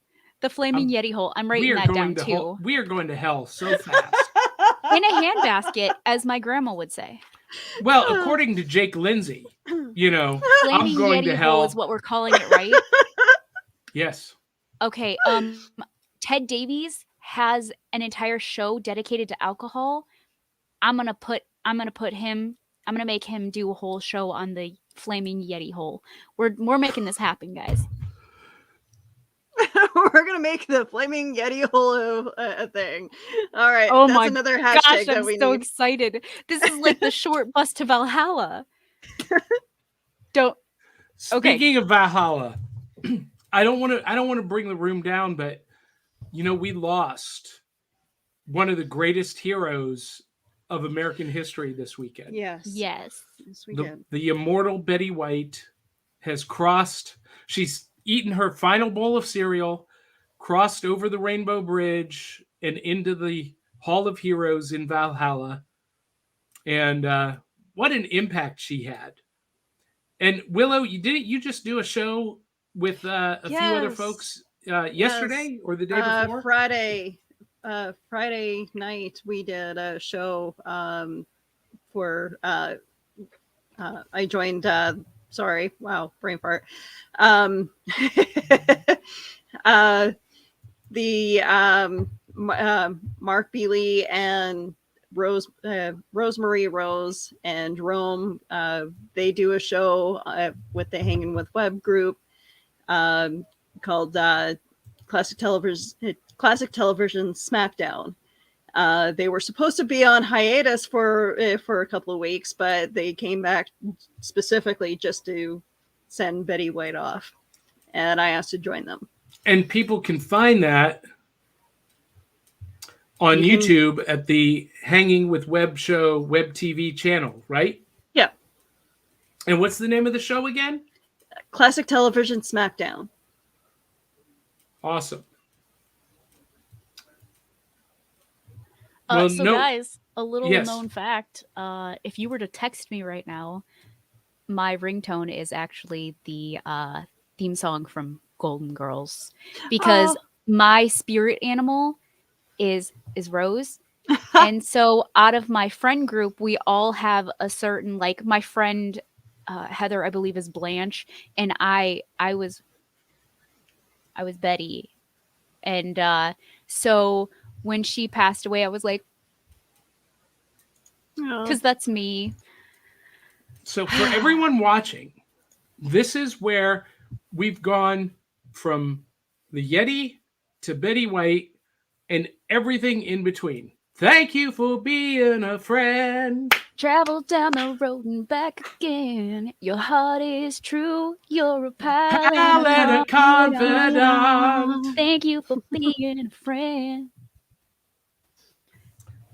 The flaming Yeti hole. I'm writing that down too. We are going to hell so fast. In a handbasket, as my grandma would say. Well, according to Jake Lindsay, Flaming I'm going Yeti to hole hell. is what we're calling it, right? Yes. Okay. Ted Davies has an entire show dedicated to alcohol. I'm gonna make him do a whole show on the flaming Yeti hole. We're making this happen, guys. We're gonna make the flaming Yeti hole a thing. All right. Oh that's my another hashtag Gosh, that I'm we so need. excited. This is like the short bus to Valhalla. Speaking of Valhalla, I don't want to bring the room down, but we lost one of the greatest heroes of American history this weekend. Yes. Yes. We did. The immortal Betty White has crossed. She's eaten her final bowl of cereal, crossed over the Rainbow Bridge, and into the Hall of Heroes in Valhalla. And what an impact she had. And Willow, you just do a show with a few other folks yesterday or the day before? Friday night we did a show for I joined sorry, wow, brain fart. Mark Bealey and Rosemary Rose and Jerome, they do a show with the Hanging with Web group called Classic Television Smackdown. They were supposed to be on hiatus for a couple of weeks, but they came back specifically just to send Betty White off, and I asked to join them. And people can find that on YouTube at the Hanging with Web Show Web TV channel, right? Yeah. And what's the name of the show again? Classic Television Smackdown. Awesome. Guys, a little known fact. If you were to text me right now, my ringtone is actually the theme song from Golden Girls. Because my spirit animal is Rose. And so out of my friend group, we all have a certain, like, my friend Heather, I believe, is Blanche, and I was Betty. And so when she passed away, I was like, because that's me. So for everyone watching, this is where we've gone from the Yeti to Betty White and everything in between. Thank you for being a friend. Travel down the road and back again. Your heart is true. You're a pal and a confidant. Thank you for being a friend.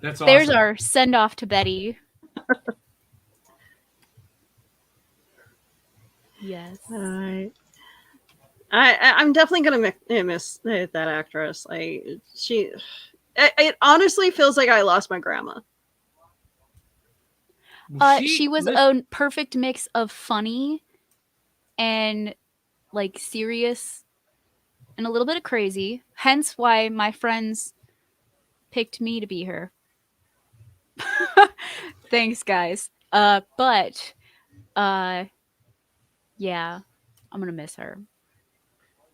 That's awesome. There's our send off to Betty. Yes. All right. I'm definitely gonna miss that actress. Like it honestly feels like I lost my grandma. She was a perfect mix of funny and like serious and a little bit of crazy. Hence why my friends picked me to be her. Thanks, guys. But yeah, I'm gonna miss her.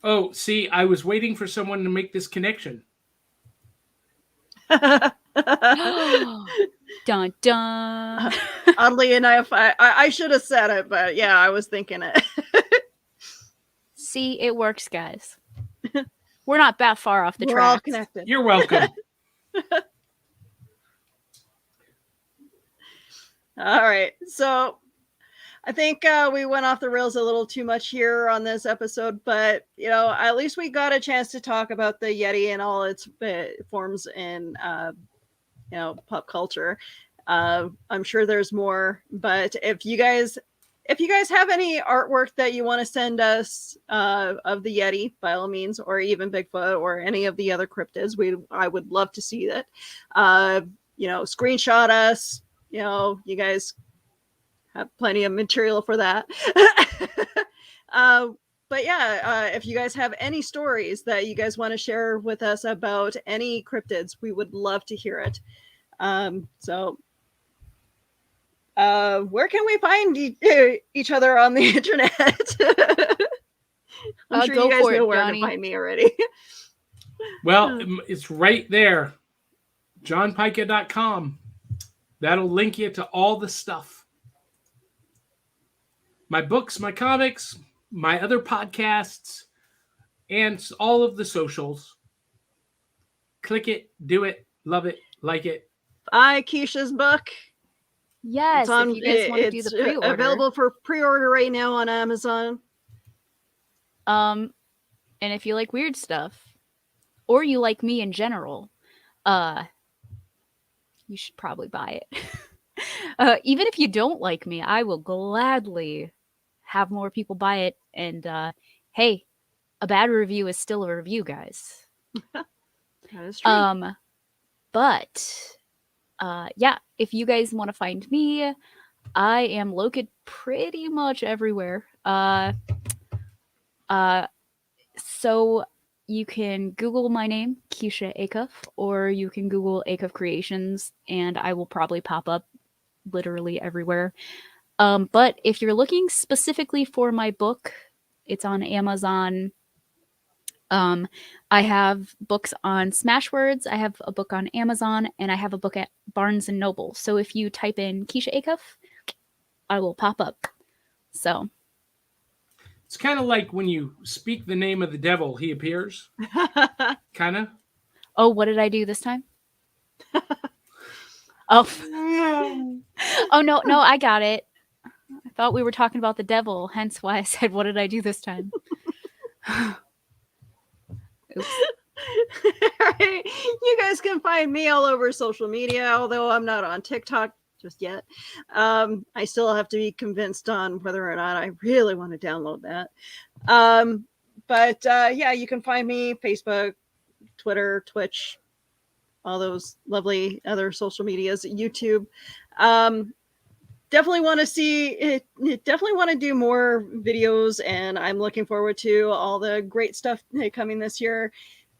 Oh, see, I was waiting for someone to make this connection. Dun dun. Oddly enough, I should have said it, but yeah, I was thinking it. See, it works, guys. We're not that far off the We're tracks. all connected. You're welcome. All right. So I think we went off the rails a little too much here on this episode, but at least we got a chance to talk about the Yeti and all its forms in pop culture. I'm sure there's more, but if you guys have any artwork that you want to send us of the Yeti, by all means, or even Bigfoot or any of the other cryptids, I would love to see that. Screenshot us. You guys have plenty of material for that. But yeah, if you guys have any stories that you guys want to share with us about any cryptids, we would love to hear it. So where can we find each other on the internet? I'm sure you guys know where to find me already. Well, it's right there. johnpica.com. That'll link you to all the stuff. My books, my comics, my other podcasts, and all of the socials. Click it, do it, love it, like it. Buy Keisha's book. Yes, if you guys want to do the pre-order. Available for pre-order right now on Amazon. And if you like weird stuff, or you like me in general, you should probably buy it. Even if you don't like me, I will gladly have more people buy it. And hey, a bad review is still a review, guys. That is true. But yeah, if you guys want to find me, I am located pretty much everywhere. So you can Google my name, Keisha Acuff, or you can Google Acuff Creations, and I will probably pop up literally everywhere. But if you're looking specifically for my book, it's on Amazon. I have books on Smashwords, I have a book on Amazon, and I have a book at Barnes & Noble. So if you type in Keisha Acuff, I will pop up. So it's kind of like when you speak the name of the devil, he appears. Kind of. Oh, what did I do this time? Oh. Oh, no, I got it. I thought we were talking about the devil, hence why I said, what did I do this time? Oops. Right. You guys can find me all over social media, although I'm not on TikTok just yet. I still have to be convinced on whether or not I really want to download that. But yeah, you can find me Facebook, Twitter, Twitch, all those lovely other social medias, YouTube. Definitely want to see it. Definitely want to do more videos, and I'm looking forward to all the great stuff coming this year.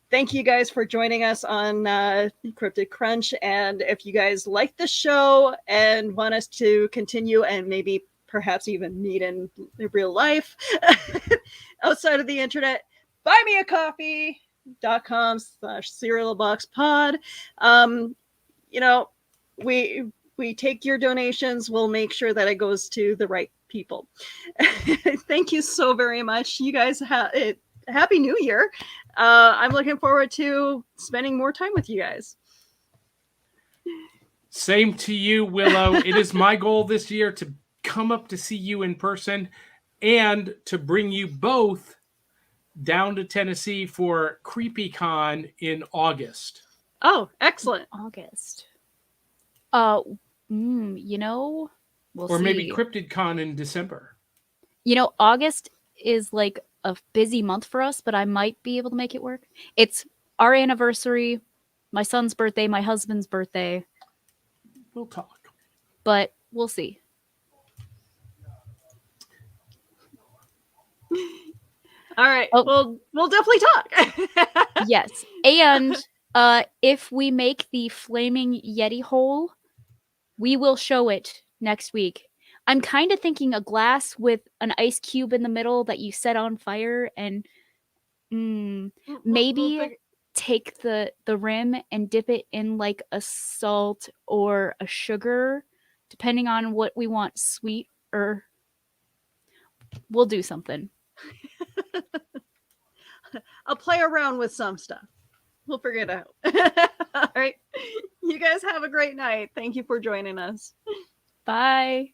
Thank you guys for joining us on Cryptid Crunch. And if you guys like the show and want us to continue and maybe perhaps even meet in real life outside of the internet, buymeacoffee.com/cerealboxpod. We take your donations. We'll make sure that it goes to the right people. Thank you so very much. You guys Happy New Year. I'm looking forward to spending more time with you guys. Same to you, Willow. It is my goal this year to come up to see you in person and to bring you both down to Tennessee for CreepyCon in August. Oh, excellent. August. We'll or see. Maybe CryptidCon in December. August is like a busy month for us, but I might be able to make it work. It's our anniversary, my son's birthday, my husband's birthday. We'll talk. But we'll see. All right. Oh. We'll definitely talk. Yes. And if we make the flaming Yeti hole, we will show it next week. I'm kind of thinking a glass with an ice cube in the middle that you set on fire, and maybe take the rim and dip it in like a salt or a sugar, depending on what we want, sweet or we'll do something. I'll play around with some stuff. We'll figure it out. All right. You guys have a great night. Thank you for joining us. Bye.